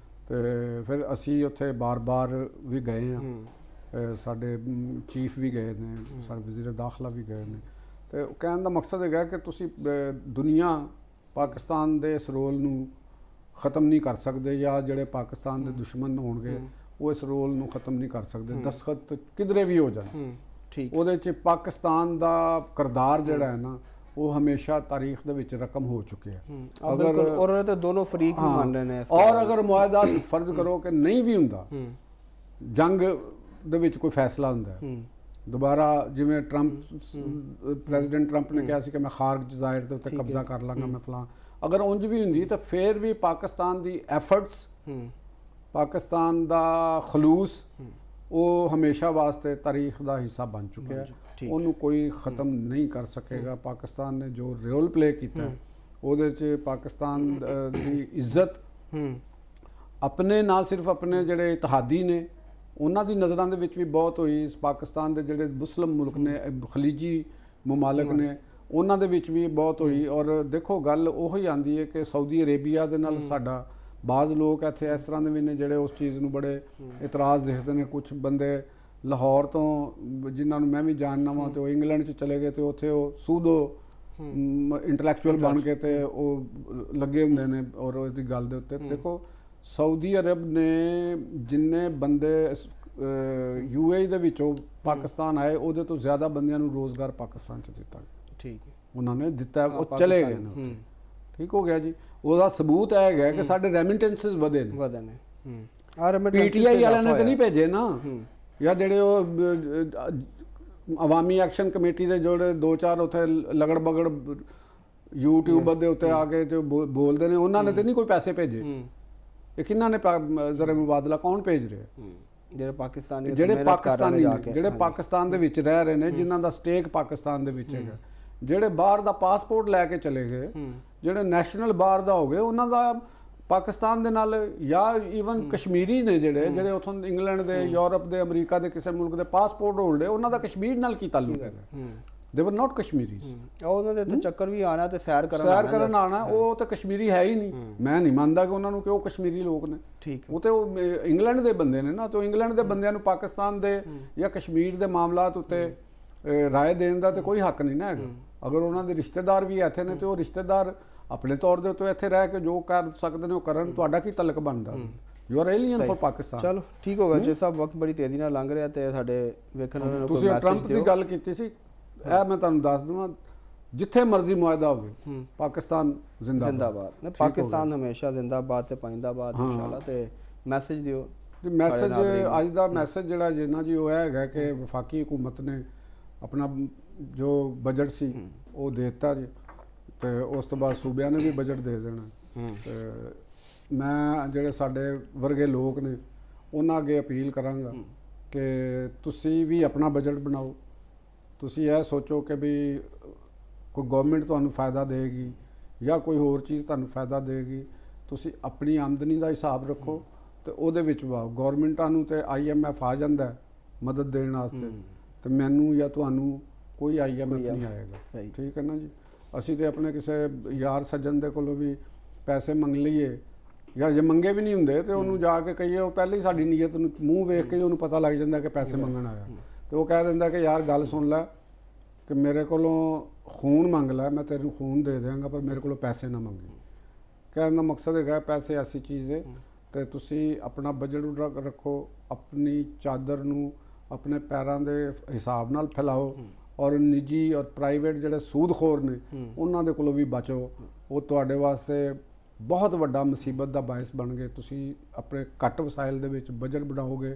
ਤੇ ਫਿਰ ਅਸੀਂ ਉੱਥੇ ਬਾਰ-ਬਾਰ ਵੀ ਗਏ ਹਾਂ ਸਾਡੇ ਚੀਫ ਵੀ ਗਏ ਨੇ ਸਾਡੇ ਵਜ਼ੀਰ ਦਾਖਲਾ ਵੀ ਗਏ ਨੇ ਤੇ ਕਹਿਣ ਦਾ ਮਕਸਦ ਹੈਗਾ ਕਿ ਤੁਸੀਂ ਦੁਨੀਆ ਪਾਕਿਸਤਾਨ ਦੇ ਇਸ ਰੋਲ ਨੂੰ ਖਤਮ ਨਹੀਂ ਕਰ ਸਕਦੇ ਜਾਂ ਜਿਹੜੇ ਪਾਕਿਸਤਾਨ ਦੇ ਦੁਸ਼ਮਣ ਹੋਣਗੇ ਉਹ ਇਸ ਰੋਲ ਨੂੰ ਖਤਮ ਨਹੀਂ ਕਰ ਸਕਦੇ ਦਸਤਖਤ ਕਿਧਰੇ ਵੀ ਹੋ ਜਾਣ ਉਹਦੇ 'ਚ ਪਾਕਿਸਤਾਨ ਦਾ ਕਿਰਦਾਰ ਜਿਹੜਾ ਹੈ ਨਾ ਉਹ ਹਮੇਸ਼ਾ ਤਾਰੀਖ ਦੇ ਵਿੱਚ ਰਕਮ ਹੋ ਚੁੱਕਿਆ ਅਗਰ ਔਰ ਤੇ ਦੋਨੋਂ ਫਰੀਕ ਵੀ ਮੰਨ ਰਹੇ ਨੇ ਔਰ ਅਗਰ ਮੁਆਹਦਾ ਫਰਜ਼ ਕਰੋ ਕਿ ਨਹੀਂ ਵੀ ਹੁੰਦਾ ਜੰਗ ਦੇ ਵਿੱਚ ਕੋਈ ਫੈਸਲਾ ਹੁੰਦਾ ਦੁਬਾਰਾ ਜਿਵੇਂ ਪ੍ਰੈਜ਼ੀਡੈਂਟ ਟਰੰਪ ਨੇ ਕਿਹਾ ਸੀ ਕਿ ਮੈਂ ਖਾਰਗ ਜਜ਼ਾਇਰ ਦੇ ਉੱਤੇ ਕਬਜ਼ਾ ਕਰ ਲਾਂਗਾ ਮੈਂ ਫਲਾਂ ਅਗਰ ਉਂਝ ਵੀ ਹੁੰਦੀ ਤਾਂ ਫਿਰ ਵੀ ਪਾਕਿਸਤਾਨ ਦੀ ਐਫਰਟਸ ਪਾਕਿਸਤਾਨ ਦਾ ਖਲੂਸ ਉਹ ਹਮੇਸ਼ਾ ਵਾਸਤੇ ਤਾਰੀਖ ਦਾ ਹਿੱਸਾ ਬਣ ਚੁੱਕਿਆ ਉਹਨੂੰ ਕੋਈ ਖਤਮ ਨਹੀਂ ਕਰ ਸਕੇਗਾ ਪਾਕਿਸਤਾਨ ਨੇ ਜੋ ਰੋਲ ਪਲੇ ਕੀਤਾ ਉਹਦੇ 'ਚ ਪਾਕਿਸਤਾਨ ਦੀ ਇੱਜ਼ਤ ਆਪਣੇ ਨਾ ਸਿਰਫ ਆਪਣੇ ਜਿਹੜੇ ਇਤਿਹਾਦੀ ਨੇ ਉਹਨਾਂ ਦੀ ਨਜ਼ਰਾਂ ਦੇ ਵਿੱਚ ਵੀ ਬਹੁਤ ਹੋਈ ਪਾਕਿਸਤਾਨ ਦੇ ਜਿਹੜੇ ਮੁਸਲਿਮ ਮੁਲਕ ਨੇ ਖਲੀਜੀ ਮਮਾਲਕ ਨੇ ਉਹਨਾਂ ਦੇ ਵਿੱਚ ਵੀ ਬਹੁਤ ਹੋਈ ਔਰ ਦੇਖੋ ਗੱਲ ਉਹ ਹੀ ਆਉਂਦੀ ਹੈ ਕਿ ਸਾਊਦੀ ਅਰੇਬੀਆ ਦੇ ਨਾਲ ਸਾਡਾ ਬਾਜ਼ ਲੋਕ ਇੱਥੇ ਇਸ ਤਰ੍ਹਾਂ ਦੇ ਵੀ ਨੇ ਜਿਹੜੇ ਉਸ ਚੀਜ਼ ਨੂੰ ਬੜੇ ਇਤਰਾਜ਼ ਦੇਖਦੇ ਨੇ ਕੁਝ ਬੰਦੇ ਲਾਹੌਰ ਤੋਂ ਜਿਨ੍ਹਾਂ ਨੂੰ ਮੈਂ ਵੀ ਜਾਣਦਾ ਵਾਂ ਤੇ ਉਹ ਇੰਗਲੈਂਡ 'ਚ ਚਲੇ ਗਏ ਤੇ ਉੱਥੇ ਉਹ ਸੂਦੋ ਇੰਟੈਲੈਕਚੁਅਲ ਬਣ ਕੇ ਤੇ ਉਹ ਲੱਗੇ ਹੁੰਦੇ ਨੇ ਔਰ ਉਹਦੀ ਗੱਲ ਦੇ ਉੱਤੇ ਦੇਖੋ ਸਾਊਦੀ ਅਰਬ ਨੇ ਜਿੰਨੇ ਬੰਦੇ UAE ਦੇ ਵਿੱਚੋਂ ਪਾਕਿਸਤਾਨ ਆਏ ਉਹਦੇ ਤੋਂ ਜ਼ਿਆਦਾ ਬੰਦਿਆਂ ਨੂੰ ਰੋਜ਼ਗਾਰ ਪਾਕਿਸਤਾਨ 'ਚ ਦਿੱਤਾ ਗਿਆ ਉਹਨਾਂ ਨੇ ਦਿੱਤਾ ਉਹ ਚਲੇ ਗਏ ਨੇ ਠੀਕ ਹੋ ਗਿਆ ਜੀ ਉਹਦਾ ਸਬੂਤ ਇਹ ਹੈਗਾ ਕਿ ਸਾਡੇ ਰੈਮਿਟੈਂਸਸ ਵਧੇ ਨੇ PTI ਵਾਲਿਆਂ ਨੇ ਤਾਂ ਨਹੀਂ ਭੇਜੇ ਨਾ ਜਾਂ ਜਿਹੜੇ ਉਹ ਅਵਾਮੀ ਐਕਸ਼ਨ ਕਮੇਟੀ ਦੇ ਜਿਹੜੇ 2-4 ਉੱਥੇ ਲਗੜ ਬਗੜ YouTube ਦੇ ਉੱਤੇ ਆ ਕੇ ਤੇ ਬੋਲਦੇ ਨੇ ਉਹਨਾਂ ਨੇ ਤਾਂ ਨਹੀਂ ਕੋਈ ਪੈਸੇ ਭੇਜੇ ਇਹ ਕਿਹਨਾਂ ਨੇ ਜ਼ਰਾ ਮੁਬਾਦਲਾ ਕੌਣ ਭੇਜ ਰਿਹਾ ਜਿਹੜੇ ਪਾਕਿਸਤਾਨੀ ਜਿਹੜੇ ਪਾਕਿਸਤਾਨ ਦੇ ਵਿੱਚ ਰਹਿ ਰਹੇ ਨੇ ਜਿਨ੍ਹਾਂ ਦਾ ਸਟੇਕ ਪਾਕਿਸਤਾਨ ਦੇ ਵਿੱਚ ਹੈਗਾ ਜਿਹੜੇ ਬਾਹਰ ਦਾ ਪਾਸਪੋਰਟ ਲੈ ਕੇ ਚਲੇ ਗਏ ਜਿਹੜੇ ਨੈਸ਼ਨਲ ਬਾਹਰ ਦਾ ਹੋ ਗਏ ਉਹਨਾਂ ਦਾ ਪਾਕਿਸਤਾਨ ਦੇ ਨਾਲ ਜਾਂ ਈਵਨ ਕਸ਼ਮੀਰੀ ਨੇ ਜਿਹੜੇ ਉੱਥੋਂ ਇੰਗਲੈਂਡ ਦੇ ਯੂਰਪ ਦੇ ਅਮਰੀਕਾ ਦੇ ਕਿਸੇ ਮੁਲਕ ਦੇ ਪਾਸਪੋਰਟ ਹੋਲਡਰ ਉਹਨਾਂ ਦਾ ਕਸ਼ਮੀਰ ਨਾਲ ਕੀ ਤਾਲੁਕ ਹੈ ਦੇ ਵਰ ਨਾਟ ਕਸ਼ਮੀਰੀਜ਼। ਉਹਨਾਂ ਦੇ ਤੇ ਚੱਕਰ ਵੀ ਆਣਾ ਤੇ ਸੈਰ ਕਰਨ ਆਣਾ, ਉਹ ਤਾਂ ਕਸ਼ਮੀਰੀ ਹੈ ਹੀ ਨਹੀਂ। ਮੈਂ ਨਹੀਂ ਮੰਨਦਾ ਕਿ ਉਹਨਾਂ ਨੂੰ ਕਿ ਉਹ ਕਸ਼ਮੀਰੀ ਲੋਕ ਨੇ। ਠੀਕ, ਉਹ ਤੇ ਉਹ ਇੰਗਲੈਂਡ ਦੇ ਬੰਦੇ ਨੇ ਨਾ, ਤੇ ਇੰਗਲੈਂਡ ਦੇ ਬੰਦਿਆਂ ਨੂੰ ਪਾਕਿਸਤਾਨ ਦੇ ਜਾਂ ਕਸ਼ਮੀਰ ਦੇ ਮਾਮਲਾਤ ਉੱਤੇ ਰਾਏ ਦੇਣ ਦਾ ਤੇ ਕੋਈ ਹੱਕ ਨਹੀਂ ਨਾ ਹੈਗਾ। ਅਗਰ ਉਹਨਾਂ ਦੇ ਰਿਸ਼ਤੇਦਾਰ ਵੀ ਇੱਥੇ ਨੇ ਤੇ ਉਹ ਰਿਸ਼ਤੇਦਾਰ ਆਪਣੇ ਤੌਰ ਦੇ ਉੱਤੇ ਇੱਥੇ ਰਹਿ ਕੇ ਜੋ ਕਰ ਸਕਦੇ ਨੇ ਉਹ ਕਰਨ। ਤੁਹਾਡਾ ਕੀ ਤਲਕ ਬਣਦਾ? You are alien for Pakistan. ਚਲੋ ਠੀਕ ਹੋ ਗਿਆ ਜੀ ਸਾਹਿਬ, ਵਕਤ ਬੜੀ ਤੇਜ਼ੀ ਨਾਲ ਲੰਘ ਰਿਹਾ ਤੇ ਸਾਡੇ ਵੇਖਣ ਵਾਲਿਆਂ ਨੂੰ ਕੋਈ ਤੁਸੀਂ ਮੈਸੇਜ ਟਰੰਪ ਦੀ ਗੱਲ ਕੀਤੀ ਸੀ, ਇਹ ਮੈਂ ਤੁਹਾਨੂੰ ਦੱਸ ਦਵਾਂ, ਜਿੱਥੇ ਮਰਜ਼ੀ ਮੁਆਹਦਾ ਹੋਵੇ ਪਾਕਿਸਤਾਨ ਜ਼ਿੰਦਾਬਾਦ। ਪਾਕਿਸਤਾਨ ਹਮੇਸ਼ਾ ਜ਼ਿੰਦਾਬਾਦ ਤੇ ਪਾਇੰਦਾਬਾਦ ਇਨਸ਼ਾਅੱਲਾ। ਤੇ ਮੈਸੇਜ ਦਿਓ। ਮੈਸੇਜ ਅੱਜ ਦਾ ਮੈਸੇਜ ਜਿਹੜਾ ਜੇ ਨਾ ਜੀ ਉਹ ਇਹ ਹੈਗਾ ਕਿ ਵਫਾਕੀ ਹੁਕੂਮਤ ਨੇ ਆਪਣਾ ਜੋ ਬਜਟ ਸੀ ਉਹ ਦੇ ਦਿੱਤਾ ਜੀ, ਤੇ ਉਸ ਤੋਂ ਬਾਅਦ ਸੂਬਿਆਂ ਨੇ ਵੀ ਬਜਟ ਦੇ ਦੇਣਾ। ਤੇ ਮੈਂ ਜਿਹੜੇ ਸਾਡੇ ਵਰਗੇ ਲੋਕ ਨੇ ਉਹਨਾਂ ਅੱਗੇ ਅਪੀਲ ਕਰਾਂਗਾ ਕਿ ਤੁਸੀਂ ਵੀ ਆਪਣਾ ਬਜਟ ਬਣਾਓ। ਤੁਸੀਂ ਇਹ ਸੋਚੋ ਕਿ ਵੀ ਕੋਈ ਗਵਰਨਮੈਂਟ ਤੁਹਾਨੂੰ ਫਾਇਦਾ ਦੇਗੀ ਜਾਂ ਕੋਈ ਹੋਰ ਚੀਜ਼ ਤੁਹਾਨੂੰ ਫਾਇਦਾ ਦੇਗੀ। ਤੁਸੀਂ ਆਪਣੀ ਆਮਦਨੀ ਦਾ ਹਿਸਾਬ ਰੱਖੋ ਤੇ ਉਹਦੇ ਵਿੱਚ ਵਾਓ। ਗਵਰਨਮੈਂਟਾਂ ਨੂੰ ਤੇ IMF ਆ ਜਾਂਦਾ ਮਦਦ ਦੇਣ ਵਾਸਤੇ, ਤੇ ਮੈਨੂੰ ਜਾਂ ਤੁਹਾਨੂੰ ਕੋਈ IMF ਨਹੀਂ ਆਏਗਾ। ਠੀਕ ਹੈ ਨਾ ਜੀ। ਅਸੀਂ ਤੇ ਆਪਣੇ ਕਿਸੇ ਯਾਰ ਸੱਜਣ ਦੇ ਕੋਲੋਂ ਵੀ ਪੈਸੇ ਮੰਗ ਲਈਏ ਜਾਂ ਜੇ ਮੰਗੇ ਵੀ ਨਹੀਂ ਹੁੰਦੇ ਤੇ ਉਹਨੂੰ ਜਾ ਕੇ ਕਹੀਏ, ਉਹ ਪਹਿਲੇ ਹੀ ਸਾਡੀ ਨੀਅਤ ਨੂੰ ਮੂੰਹ ਵੇਖ ਕੇ ਹੀ ਉਹਨੂੰ ਪਤਾ ਲੱਗ ਜਾਂਦਾ ਕਿ ਪੈਸੇ ਮੰਗਣ ਆਇਆ, ਤੇ ਉਹ ਕਹਿ ਦਿੰਦਾ ਕਿ ਯਾਰ ਗੱਲ ਸੁਣ ਲੈ ਕਿ ਮੇਰੇ ਕੋਲੋਂ ਖੂਨ ਮੰਗ ਲੈ, ਮੈਂ ਤੈਨੂੰ ਖੂਨ ਦੇ ਦਿਆਂਗਾ, ਪਰ ਮੇਰੇ ਕੋਲੋਂ ਪੈਸੇ ਨਾ ਮੰਗੀ। ਕਹਿਣ ਦਾ ਮਕਸਦ ਹੈਗਾ ਪੈਸੇ ਐਸੀ ਚੀਜ਼ ਹੈ ਤੇ ਤੁਸੀਂ ਆਪਣਾ ਬਜਟ ਰੱਖੋ, ਆਪਣੀ ਚਾਦਰ ਨੂੰ ਆਪਣੇ ਪੈਰਾਂ ਦੇ ਹਿਸਾਬ ਨਾਲ ਫੈਲਾਓ, ਔਰ ਨਿੱਜੀ ਔਰ ਪ੍ਰਾਈਵੇਟ ਜਿਹੜੇ ਸੂਦਖੋਰ ਨੇ ਉਹਨਾਂ ਦੇ ਕੋਲੋਂ ਵੀ ਬਚੋ। ਉਹ ਤੁਹਾਡੇ ਵਾਸਤੇ ਬਹੁਤ ਵੱਡਾ ਮੁਸੀਬਤ ਦਾ ਬਾਇਸ ਬਣ ਗਏ। ਤੁਸੀਂ ਆਪਣੇ ਘੱਟ ਵਸਾਇਲ ਦੇ ਵਿੱਚ ਬਜਟ ਬਣਾਓਗੇ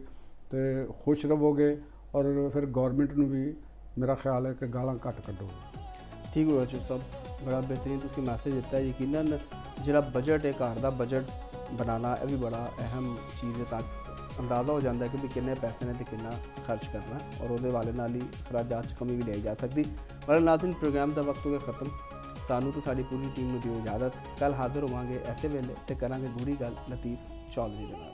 ਤੇ ਖੁਸ਼ ਰਹੋਗੇ, ਔਰ ਫਿਰ ਗਵਰਨਮੈਂਟ ਨੂੰ ਵੀ ਮੇਰਾ ਖਿਆਲ ਹੈ ਕਿ ਗਾਲਾਂ ਘੱਟ ਕੱਢੋਗੇ। ਠੀਕ ਹੋਇਆ ਜੀ ਸਾਹਿਬ, ਬੜਾ ਬਿਹਤਰੀਨ ਤੁਸੀਂ ਮੈਸੇਜ ਦਿੱਤਾ। ਯਕੀਨਨ ਜਿਹੜਾ ਬਜਟ ਹੈ, ਘਰ ਦਾ ਬਜਟ ਬਣਾਉਣਾ, ਇਹ ਵੀ ਬੜਾ ਅਹਿਮ ਚੀਜ਼ ਹੈ, ਤਾਂ ਅੰਦਾਜ਼ਾ ਹੋ ਜਾਂਦਾ ਕਿ ਵੀ ਕਿੰਨੇ ਪੈਸੇ ਨੇ ਤੇ ਕਿੰਨਾ ਖਰਚ ਕਰਨਾ, ਔਰ ਉਹਦੇ ਵਾਲੇ ਨਾਲ ਹੀ ਅਖਰਾਜਾਤ 'ਚ ਕਮੀ ਵੀ ਲਈ ਜਾ ਸਕਦੀ। ਪਰ ਨਾਜ਼ਰੀਨ, ਪ੍ਰੋਗਰਾਮ ਦਾ ਵਕਤ ਹੋ ਗਿਆ ਖਤਮ। ਸਾਨੂੰ ਤੇ ਸਾਡੀ ਪੂਰੀ ਟੀਮ ਨੂੰ ਦਿਓ ਇਜਾਜ਼ਤ। ਕੱਲ੍ਹ ਹਾਜ਼ਰ ਹੋਵਾਂਗੇ ਐਸੇ ਵੇਲੇ ਤੇ ਕਰਾਂਗੇ ਗੂੜੀ ਗੱਲ ਲਤੀਫ ਚੌਧਰੀ ਦੇ ਨਾਲ।